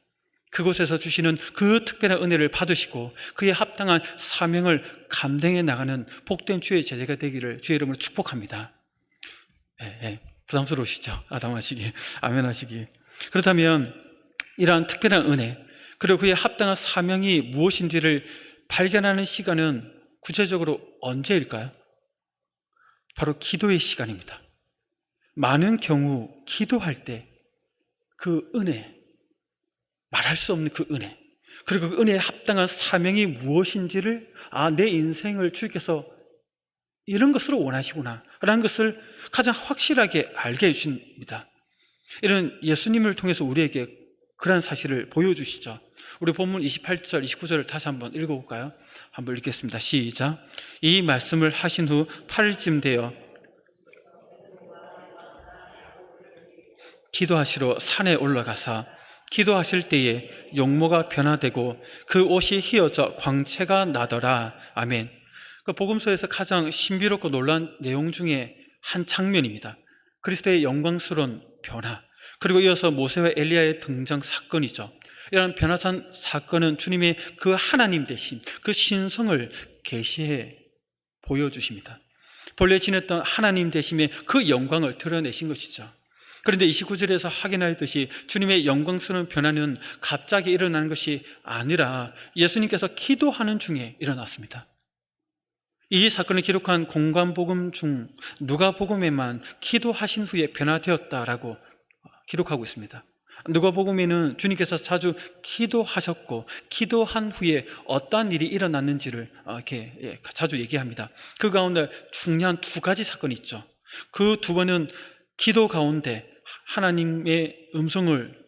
그곳에서 주시는 그 특별한 은혜를 받으시고 그에 합당한 사명을 감당해 나가는 복된 주의 제자가 되기를 주의 이름으로 축복합니다. 부담스러우시죠? 아담하시기, 아멘하시기. 그렇다면 이러한 특별한 은혜, 그리고 그의 합당한 사명이 무엇인지를 발견하는 시간은 구체적으로 언제일까요? 바로 기도의 시간입니다. 많은 경우 기도할 때 그 은혜, 말할 수 없는 그 은혜, 그리고 그 은혜에 합당한 사명이 무엇인지를 내 인생을 주께서 이런 것으로 원하시구나 라는 것을 가장 확실하게 알게 해주십니다. 이런 예수님을 통해서 우리에게 그러한 사실을 보여주시죠. 우리 본문 28절, 29절을 다시 한번 읽어볼까요? 한번 읽겠습니다. 시작. 이 말씀을 하신 후 8일쯤 되어 기도하시러 산에 올라가사 기도하실 때에 용모가 변화되고 그 옷이 휘어져 광채가 나더라. 아멘. 그 복음서에서 가장 신비롭고 놀라운 내용 중에 한 장면입니다. 그리스도의 영광스러운 변화, 그리고 이어서 모세와 엘리야의 등장 사건이죠. 이런 변화산 사건은 주님의 그 하나님 되신 그 신성을 계시해 보여주십니다. 본래 지냈던 하나님 되심의 그 영광을 드러내신 것이죠. 그런데 29절에서 확인하였듯이 주님의 영광스러운 변화는 갑자기 일어나는 것이 아니라 예수님께서 기도하는 중에 일어났습니다. 이 사건을 기록한 공관복음 중 누가복음에만 기도하신 후에 변화되었다라고 기록하고 있습니다. 누가복음에는 주님께서 자주 기도하셨고 기도한 후에 어떠한 일이 일어났는지를 이렇게 자주 얘기합니다. 그 가운데 중요한 두 가지 사건이 있죠. 그 두 번은 기도 가운데 하나님의 음성을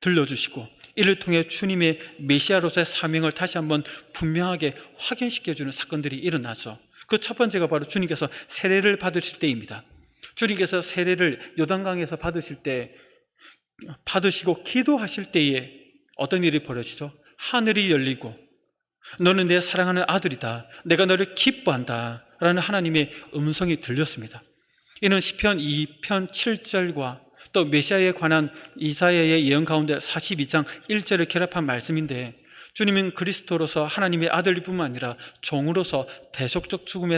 들려주시고 이를 통해 주님의 메시아로서의 사명을 다시 한번 분명하게 확인시켜주는 사건들이 일어나죠. 그 첫 번째가 바로 주님께서 세례를 받으실 때입니다. 주님께서 세례를 요단강에서 받으시고 기도하실 때에 어떤 일이 벌어지죠? 하늘이 열리고 너는 내 사랑하는 아들이다, 내가 너를 기뻐한다 라는 하나님의 음성이 들렸습니다. 이는 시편 2편 7절과 또 메시아에 관한 이사야의 예언 가운데 42장 1절을 결합한 말씀인데, 주님은 그리스도로서 하나님의 아들일 뿐만 아니라 종으로서 대속적 죽음에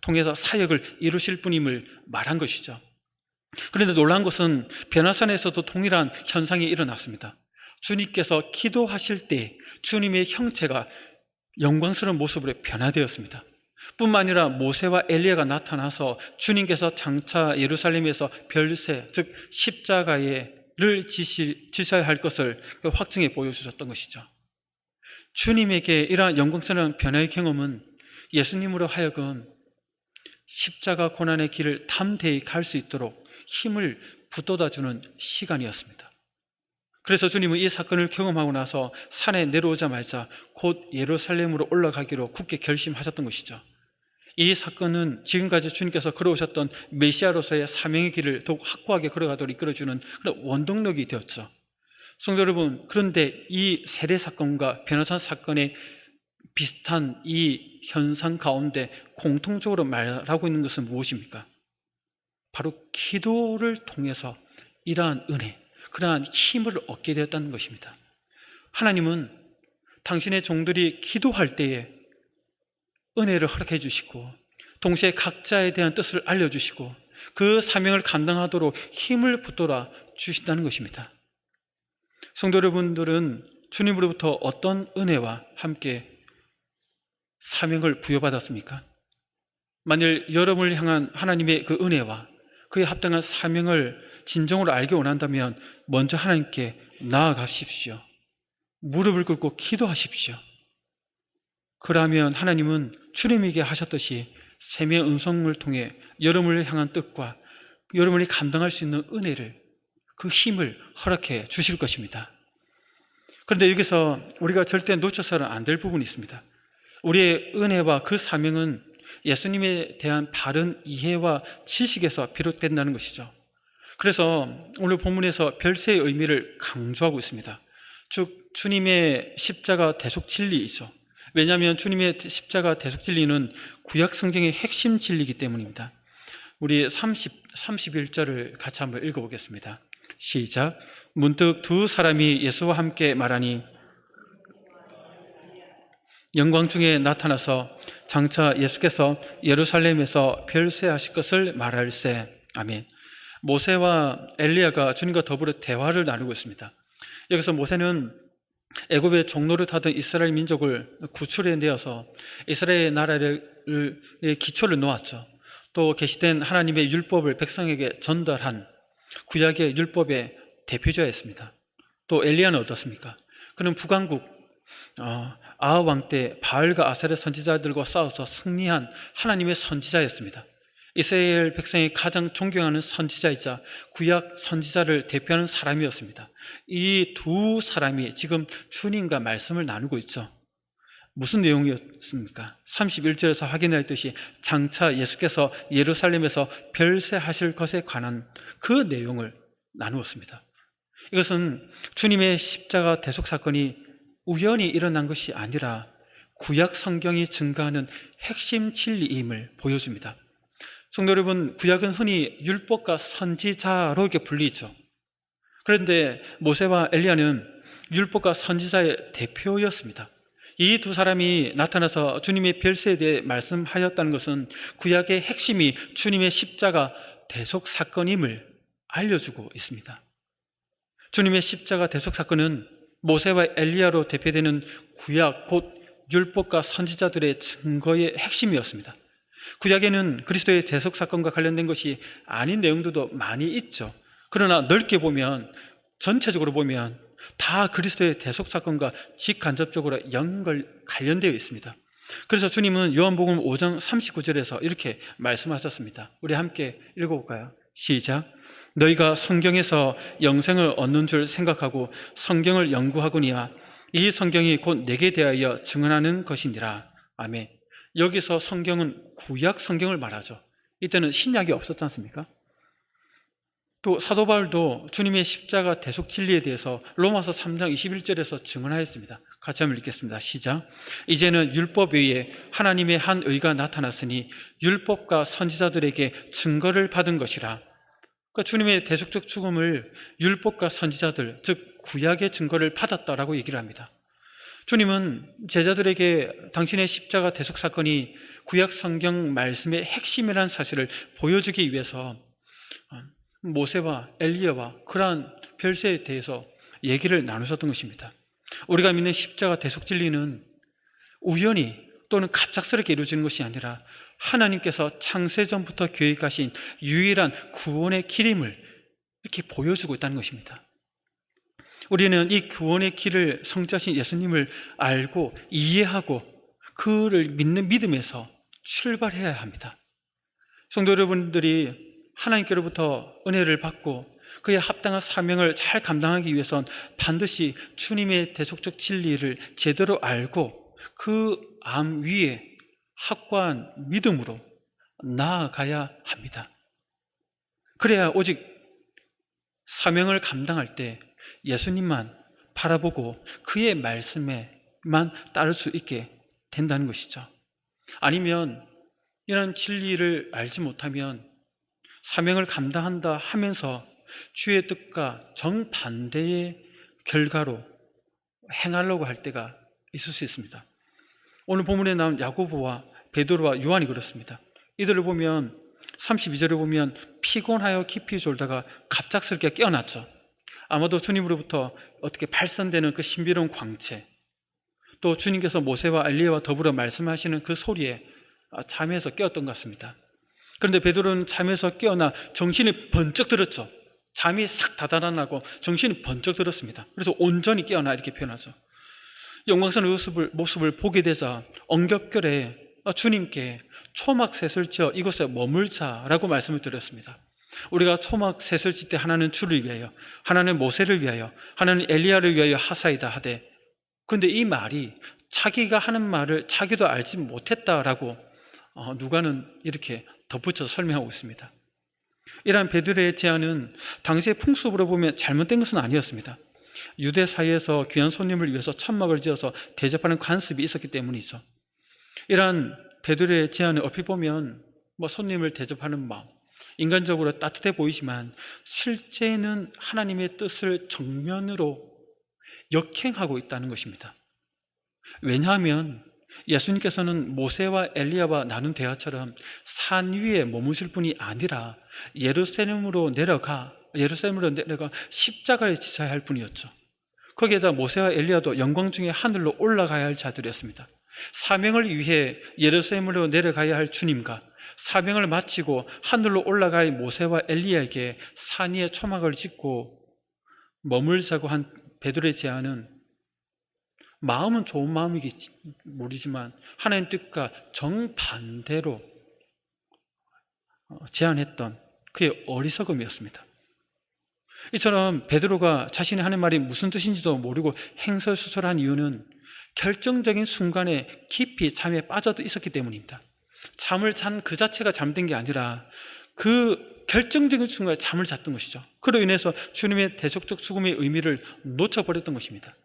통해서 사역을 이루실 분임을 말한 것이죠. 그런데 놀라운 것은 변화산에서도 동일한 현상이 일어났습니다. 주님께서 기도하실 때 주님의 형체가 영광스러운 모습으로 변화되었습니다. 뿐만 아니라 모세와 엘리야가 나타나서 주님께서 장차 예루살렘에서 별세, 즉 십자가를 지셔야 할 것을 확증해 보여주셨던 것이죠. 주님에게 이러한 영광스러운 변화의 경험은 예수님으로 하여금 십자가 고난의 길을 담대히 갈 수 있도록 힘을 북돋아주는 시간이었습니다. 그래서 주님은 이 사건을 경험하고 나서 산에 내려오자마자 곧 예루살렘으로 올라가기로 굳게 결심하셨던 것이죠. 이 사건은 지금까지 주님께서 걸어오셨던 메시아로서의 사명의 길을 더욱 확고하게 걸어가도록 이끌어주는 그런 원동력이 되었죠. 성도 여러분, 그런데 이 세례 사건과 변화산 사건의 비슷한 이 현상 가운데 공통적으로 말하고 있는 것은 무엇입니까? 바로 기도를 통해서 이러한 은혜, 그러한 힘을 얻게 되었다는 것입니다. 하나님은 당신의 종들이 기도할 때에 은혜를 허락해 주시고 동시에 각자에 대한 뜻을 알려주시고 그 사명을 감당하도록 힘을 붙들어 주신다는 것입니다. 성도 여러분들은 주님으로부터 어떤 은혜와 함께 사명을 부여받았습니까? 만일 여러분을 향한 하나님의 그 은혜와 그에 합당한 사명을 진정으로 알기 원한다면 먼저 하나님께 나아가십시오. 무릎을 꿇고 기도하십시오. 그러면 하나님은 주님에게 하셨듯이 샘의 음성을 통해 여러분을 향한 뜻과 여러분이 감당할 수 있는 은혜를, 그 힘을 허락해 주실 것입니다. 그런데 여기서 우리가 절대 놓쳐서는 안 될 부분이 있습니다. 우리의 은혜와 그 사명은 예수님에 대한 바른 이해와 지식에서 비롯된다는 것이죠. 그래서 오늘 본문에서 별세의 의미를 강조하고 있습니다. 즉 주님의 십자가 대속 진리이죠. 왜냐하면 주님의 십자가 대속 진리는 구약 성경의 핵심 진리이기 때문입니다. 우리 31절을 같이 한번 읽어보겠습니다. 시작. 문득 두 사람이 예수와 함께 말하니 영광 중에 나타나서 장차 예수께서 예루살렘에서 별세하실 것을 말할세. 아멘. 모세와 엘리야가 주님과 더불어 대화를 나누고 있습니다. 여기서 모세는 애굽의 종노릇 하던 이스라엘 민족을 구출해 내어서 이스라엘 나라의 기초를 놓았죠. 또 계시된 하나님의 율법을 백성에게 전달한 구약의 율법의 대표자였습니다. 또 엘리야는 어떻습니까? 그는 북왕국 아합 왕 때 바알과 아세라 선지자들과 싸워서 승리한 하나님의 선지자였습니다. 이스라엘 백성이 가장 존경하는 선지자이자 구약 선지자를 대표하는 사람이었습니다. 이 두 사람이 지금 주님과 말씀을 나누고 있죠. 무슨 내용이었습니까? 31절에서 확인했듯이 장차 예수께서 예루살렘에서 별세하실 것에 관한 그 내용을 나누었습니다. 이것은 주님의 십자가 대속 사건이 우연히 일어난 것이 아니라 구약 성경이 증거하는 핵심 진리임을 보여줍니다. 성도 여러분, 구약은 흔히 율법과 선지자로 이렇게 불리죠. 그런데 모세와 엘리야는 율법과 선지자의 대표였습니다. 이 두 사람이 나타나서 주님의 별세에 대해 말씀하였다는 것은 구약의 핵심이 주님의 십자가 대속 사건임을 알려주고 있습니다. 주님의 십자가 대속 사건은 모세와 엘리야로 대표되는 구약 곧 율법과 선지자들의 증거의 핵심이었습니다. 구약에는 그리스도의 대속 사건과 관련된 것이 아닌 내용들도 많이 있죠. 그러나 넓게 보면, 전체적으로 보면 다 그리스도의 대속 사건과 직간접적으로 관련되어 있습니다. 그래서 주님은 요한복음 5장 39절에서 이렇게 말씀하셨습니다. 우리 함께 읽어볼까요? 시작. 너희가 성경에서 영생을 얻는 줄 생각하고 성경을 연구하거니와 이 성경이 곧 내게 대하여 증언하는 것이니라. 아멘. 여기서 성경은 구약 성경을 말하죠. 이때는 신약이 없었지 않습니까? 또 사도 바울도 주님의 십자가 대속 진리에 대해서 로마서 3장 21절에서 증언하였습니다. 같이 한번 읽겠습니다. 시작. 이제는 율법 외에 하나님의 한 의가 나타났으니 율법과 선지자들에게 증거를 받은 것이라. 그러니까 주님의 대속적 죽음을 율법과 선지자들, 즉 구약의 증거를 받았다라고 얘기를 합니다. 주님은 제자들에게 당신의 십자가 대속 사건이 구약 성경 말씀의 핵심이라는 사실을 보여주기 위해서 모세와 엘리야와 그러한 별세에 대해서 얘기를 나누셨던 것입니다. 우리가 믿는 십자가 대속 진리는 우연히 또는 갑작스럽게 이루어지는 것이 아니라 하나님께서 창세전부터 계획하신 유일한 구원의 길임을 이렇게 보여주고 있다는 것입니다. 우리는 이 구원의 길을 성자신 예수님을 알고 이해하고 그를 믿는 믿음에서 출발해야 합니다. 성도 여러분들이 하나님께로부터 은혜를 받고 그의 합당한 사명을 잘 감당하기 위해선 반드시 주님의 대속적 진리를 제대로 알고 그 암 위에 확고한 믿음으로 나아가야 합니다. 그래야 오직 사명을 감당할 때 예수님만 바라보고 그의 말씀에만 따를 수 있게 된다는 것이죠. 아니면 이런 진리를 알지 못하면 사명을 감당한다 하면서 주의 뜻과 정반대의 결과로 행하려고 할 때가 있을 수 있습니다. 오늘 본문에 나온 야고보와 베드로와 요한이 그렇습니다. 이들을 보면 32절에 보면 피곤하여 깊이 졸다가 갑작스럽게 깨어났죠. 아마도 주님으로부터 어떻게 발산되는 그 신비로운 광채, 또 주님께서 모세와 엘리야와 더불어 말씀하시는 그 소리에 잠에서 깨었던 것 같습니다. 그런데 베드로는 잠에서 깨어나 정신이 번쩍 들었죠. 잠이 싹 다다라나고 정신이 번쩍 들었습니다. 그래서 온전히 깨어나 이렇게 표현하죠. 영광스러운 모습을 보게 되자 엉겹결에 주님께 초막셋을 지어 이곳에 머물자라고 말씀을 드렸습니다. 우리가 초막셋을 짓 때 하나는 주를 위하여, 하나는 모세를 위하여, 하나는 엘리야를 위하여 하사이다 하되, 그런데 이 말이 자기가 하는 말을 자기도 알지 못했다라고 누가는 이렇게 덧붙여 설명하고 있습니다. 이러한 베드로의 제안은 당시의 풍습으로 보면 잘못된 것은 아니었습니다. 유대 사이에서 귀한 손님을 위해서 천막을 지어서 대접하는 관습이 있었기 때문이죠. 이러한 베드로의 제안을 얼핏 보면 손님을 대접하는 마음, 인간적으로 따뜻해 보이지만 실제는 하나님의 뜻을 정면으로 역행하고 있다는 것입니다. 왜냐하면 예수님께서는 모세와 엘리야와 나눈 대화처럼 산 위에 머무실 분이 아니라 예루살렘으로 내려가 십자가를 지셔야 할 분이었죠. 거기에다 모세와 엘리야도 영광 중에 하늘로 올라가야 할 자들이었습니다. 사명을 위해 예루살렘으로 내려가야 할 주님과 사명을 마치고 하늘로 올라갈 모세와 엘리야에게 산 위에 초막을 짓고 머물자고 한 베드로의 제안은 마음은 좋은 마음이겠지 모르지만 하나님 뜻과 정반대로 제안했던 그의 어리석음이었습니다. 이처럼 베드로가 자신이 하는 말이 무슨 뜻인지도 모르고 행설수설한 이유는 결정적인 순간에 깊이 잠에 빠져 있었기 때문입니다. 잠을 잔 그 자체가 잘못된 게 아니라 그 결정적인 순간에 잠을 잤던 것이죠. 그로 인해서 주님의 대속적 죽음의 의미를 놓쳐버렸던 것입니다.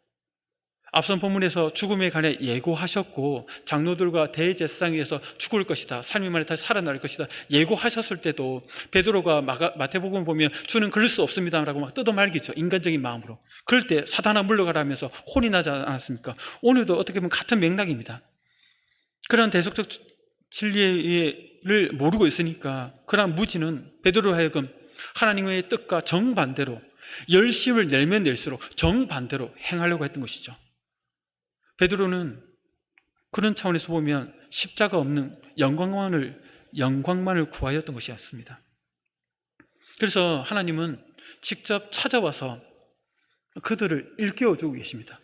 앞선 본문에서 죽음에 관해 예고하셨고 장로들과 대제사장에서 죽을 것이다, 3일 만에 다시 살아날 것이다 예고하셨을 때도 베드로가 마태복음 보면 주는 그럴 수 없습니다라고 막 뜯어말기죠. 인간적인 마음으로. 그럴 때 사단아 물러가라면서 혼이 나지 않았습니까? 오늘도 어떻게 보면 같은 맥락입니다. 그런 대속적 진리를 모르고 있으니까 그런 무지는 베드로로 하여금 하나님의 뜻과 정반대로 열심을 내면 낼수록 정반대로 행하려고 했던 것이죠. 베드로는 그런 차원에서 보면 십자가 없는 영광만을 구하였던 것이었습니다. 그래서 하나님은 직접 찾아와서 그들을 일깨워주고 계십니다.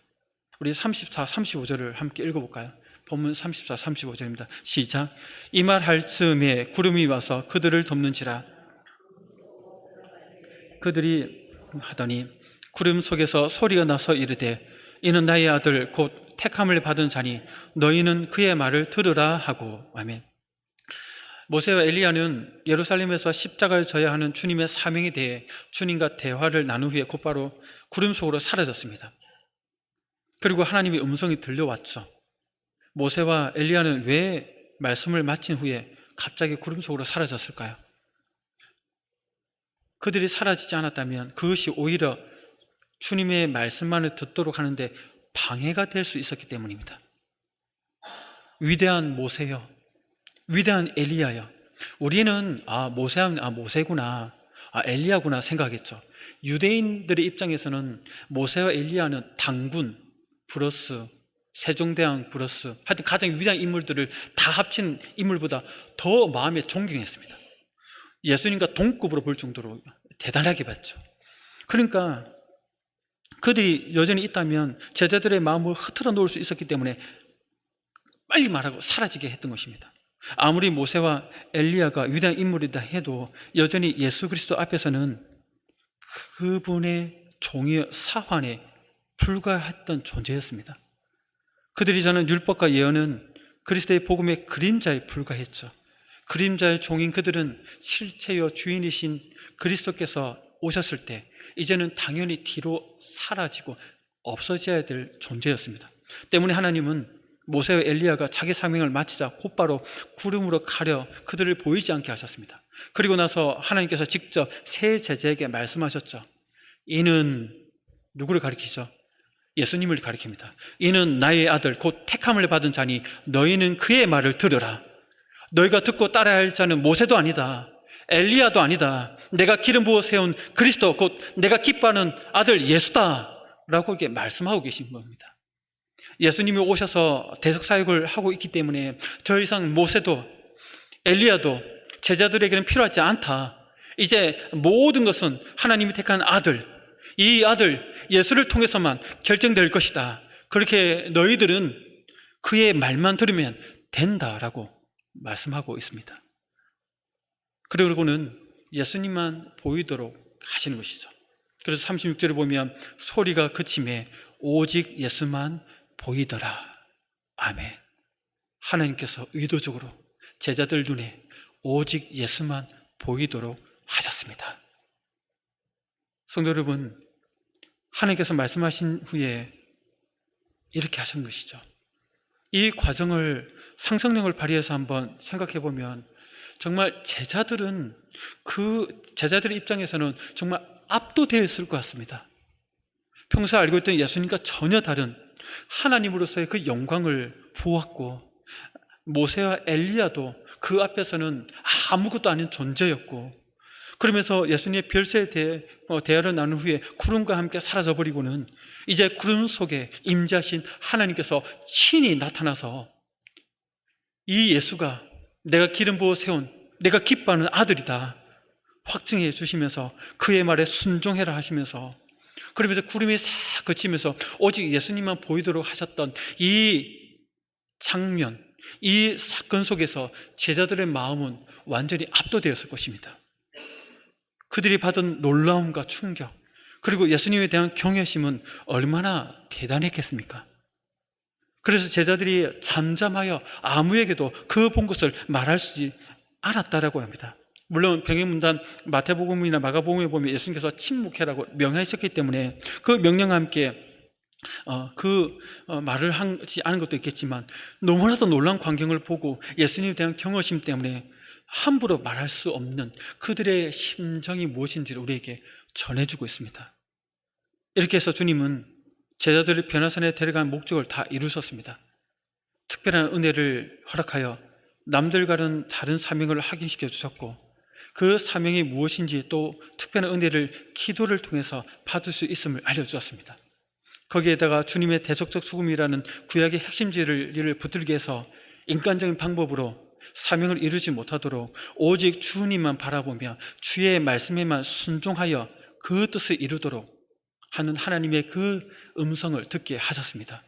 우리 34, 35절을 함께 읽어볼까요? 본문 34, 35절입니다. 시작. 이 말 할 즈음에 구름이 와서 그들을 덮는지라. 그들이 하더니 구름 속에서 소리가 나서 이르되 이는 나의 아들 곧 택함을 받은 자니 너희는 그의 말을 들으라 하고. 아멘. 모세와 엘리야는 예루살렘에서 십자가를 져야 하는 주님의 사명에 대해 주님과 대화를 나눈 후에 곧바로 구름 속으로 사라졌습니다. 그리고 하나님의 음성이 들려왔죠. 모세와 엘리야는 왜 말씀을 마친 후에 갑자기 구름 속으로 사라졌을까요? 그들이 사라지지 않았다면 그것이 오히려 주님의 말씀만을 듣도록 하는데 방해가 될 수 있었기 때문입니다. 위대한 모세여, 위대한 엘리야여, 우리는 모세하면 모세구나, 엘리야구나 생각했죠. 유대인들의 입장에서는 모세와 엘리야는 당군 플러스 세종대왕 플러스 하여튼 가장 위대한 인물들을 다 합친 인물보다 더 마음에 존경했습니다. 예수님과 동급으로 볼 정도로 대단하게 봤죠. 그러니까 그들이 여전히 있다면 제자들의 마음을 흐트러 놓을 수 있었기 때문에 빨리 말하고 사라지게 했던 것입니다. 아무리 모세와 엘리야가 위대한 인물이다 해도 여전히 예수 그리스도 앞에서는 그분의 종의 사환에 불과했던 존재였습니다. 그들이 저는 율법과 예언은 그리스도의 복음의 그림자에 불과했죠. 그림자의 종인 그들은 실체여 주인이신 그리스도께서 오셨을 때 이제는 당연히 뒤로 사라지고 없어져야 될 존재였습니다. 때문에 하나님은 모세와 엘리야가 자기 사명을 마치자 곧바로 구름으로 가려 그들을 보이지 않게 하셨습니다. 그리고 나서 하나님께서 직접 새 제자에게 말씀하셨죠. 이는 누구를 가리키죠? 예수님을 가리킵니다. 이는 나의 아들 곧 택함을 받은 자니 너희는 그의 말을 들으라. 너희가 듣고 따라야 할 자는 모세도 아니다, 엘리야도 아니다. 내가 기름 부어 세운 그리스도 곧 내가 기뻐하는 아들 예수다 라고 이렇게 말씀하고 계신 겁니다. 예수님이 오셔서 대속사역을 하고 있기 때문에 더 이상 모세도 엘리야도 제자들에게는 필요하지 않다. 이제 모든 것은 하나님이 택한 아들, 이 아들 예수를 통해서만 결정될 것이다. 그렇게 너희들은 그의 말만 들으면 된다라고 말씀하고 있습니다. 그리고는 예수님만 보이도록 하시는 것이죠. 그래서 36절에 보면 소리가 그침에 오직 예수만 보이더라. 아멘. 하나님께서 의도적으로 제자들 눈에 오직 예수만 보이도록 하셨습니다. 성도 여러분, 하나님께서 말씀하신 후에 이렇게 하신 것이죠. 이 과정을 상상력을 발휘해서 한번 생각해 보면 정말 제자들은 그 제자들의 입장에서는 정말 압도되었을 것 같습니다. 평소 알고 있던 예수님과 전혀 다른 하나님으로서의 그 영광을 보았고, 모세와 엘리야도 그 앞에서는 아무것도 아닌 존재였고, 그러면서 예수님의 별세에 대해 대화를 나눈 후에 구름과 함께 사라져버리고는 이제 구름 속에 임재하신 하나님께서 친히 나타나서 이 예수가 내가 기름 부어 세운 내가 기뻐하는 아들이다 확증해 주시면서 그의 말에 순종해라 하시면서, 그러면서 구름이 싹 그치면서 오직 예수님만 보이도록 하셨던 이 장면, 이 사건 속에서 제자들의 마음은 완전히 압도되었을 것입니다. 그들이 받은 놀라움과 충격, 그리고 예수님에 대한 경외심은 얼마나 대단했겠습니까? 그래서 제자들이 잠잠하여 아무에게도 그 본 것을 말할 수 않았다라고 합니다. 물론 병행문단 마태복음이나 마가복음에 보면 예수님께서 침묵해라고 명하셨기 때문에 그 명령과 함께 말을 하지 않은 것도 있겠지만, 너무나도 놀라운 광경을 보고 예수님에 대한 경외심 때문에 함부로 말할 수 없는 그들의 심정이 무엇인지를 우리에게 전해주고 있습니다. 이렇게 해서 주님은 제자들을 변화산에 데려간 목적을 다 이루셨습니다. 특별한 은혜를 허락하여 남들과는 다른 사명을 확인시켜 주셨고, 그 사명이 무엇인지 또 특별한 은혜를 기도를 통해서 받을 수 있음을 알려주셨습니다. 거기에다가 주님의 대속적 죽음이라는 구약의 핵심지를 붙들게 해서 인간적인 방법으로 사명을 이루지 못하도록 오직 주님만 바라보며 주의 말씀에만 순종하여 그 뜻을 이루도록 하는 하나님의 그 음성을 듣게 하셨습니다.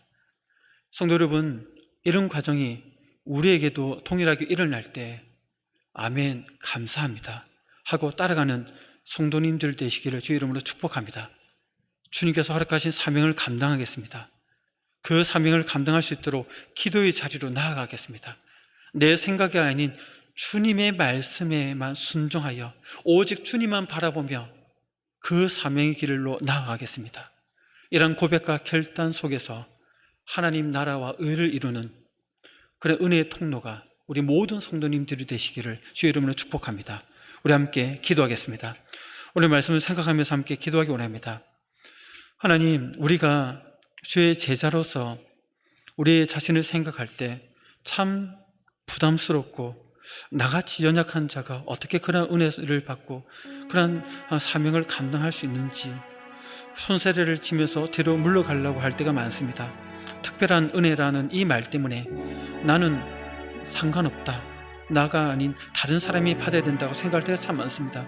성도 여러분, 이런 과정이 우리에게도 동일하게 일어날 때 아멘, 감사합니다 하고 따라가는 성도님들 되시기를 주의 이름으로 축복합니다. 주님께서 허락하신 사명을 감당하겠습니다. 그 사명을 감당할 수 있도록 기도의 자리로 나아가겠습니다. 내 생각이 아닌 주님의 말씀에만 순종하여 오직 주님만 바라보며 그 사명의 길로 나아가겠습니다. 이런 고백과 결단 속에서 하나님 나라와 의를 이루는 그런 은혜의 통로가 우리 모든 성도님들이 되시기를 주의 이름으로 축복합니다. 우리 함께 기도하겠습니다. 오늘 말씀을 생각하면서 함께 기도하기 원합니다. 하나님, 우리가 주의 제자로서 우리 자신을 생각할 때 참 부담스럽고 나같이 연약한 자가 어떻게 그런 은혜를 받고 그런 사명을 감당할 수 있는지 손세례를 치면서 뒤로 물러가려고 할 때가 많습니다. 특별한 은혜라는 이 말 때문에 나는 상관없다, 나가 아닌 다른 사람이 받아야 된다고 생각할 때가 참 많습니다.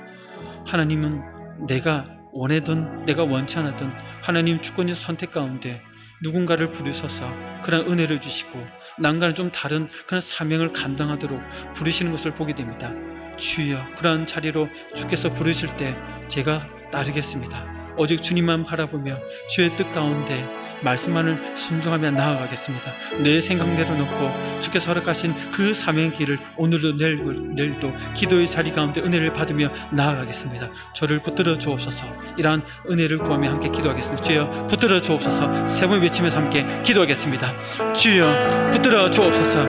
하나님은 내가 원하든 내가 원치 않았든 하나님 주권의 선택 가운데 누군가를 부르셔서 그런 은혜를 주시고 난과는 좀 다른 그런 사명을 감당하도록 부르시는 것을 보게 됩니다. 주여, 그러한 자리로 주께서 부르실 때 제가 따르겠습니다. 오직 주님만 바라보며 주의 뜻 가운데 말씀만을 순종하며 나아가겠습니다. 내 생각대로 놓고 주께서 허락하신 그 사명의 길을 오늘도 내일도 기도의 자리 가운데 은혜를 받으며 나아가겠습니다. 저를 붙들어 주옵소서. 이러한 은혜를 구하며 함께 기도하겠습니다. 주여, 붙들어 주옵소서. 세 번 외치면서 함께 기도하겠습니다. 주여, 붙들어 주옵소서.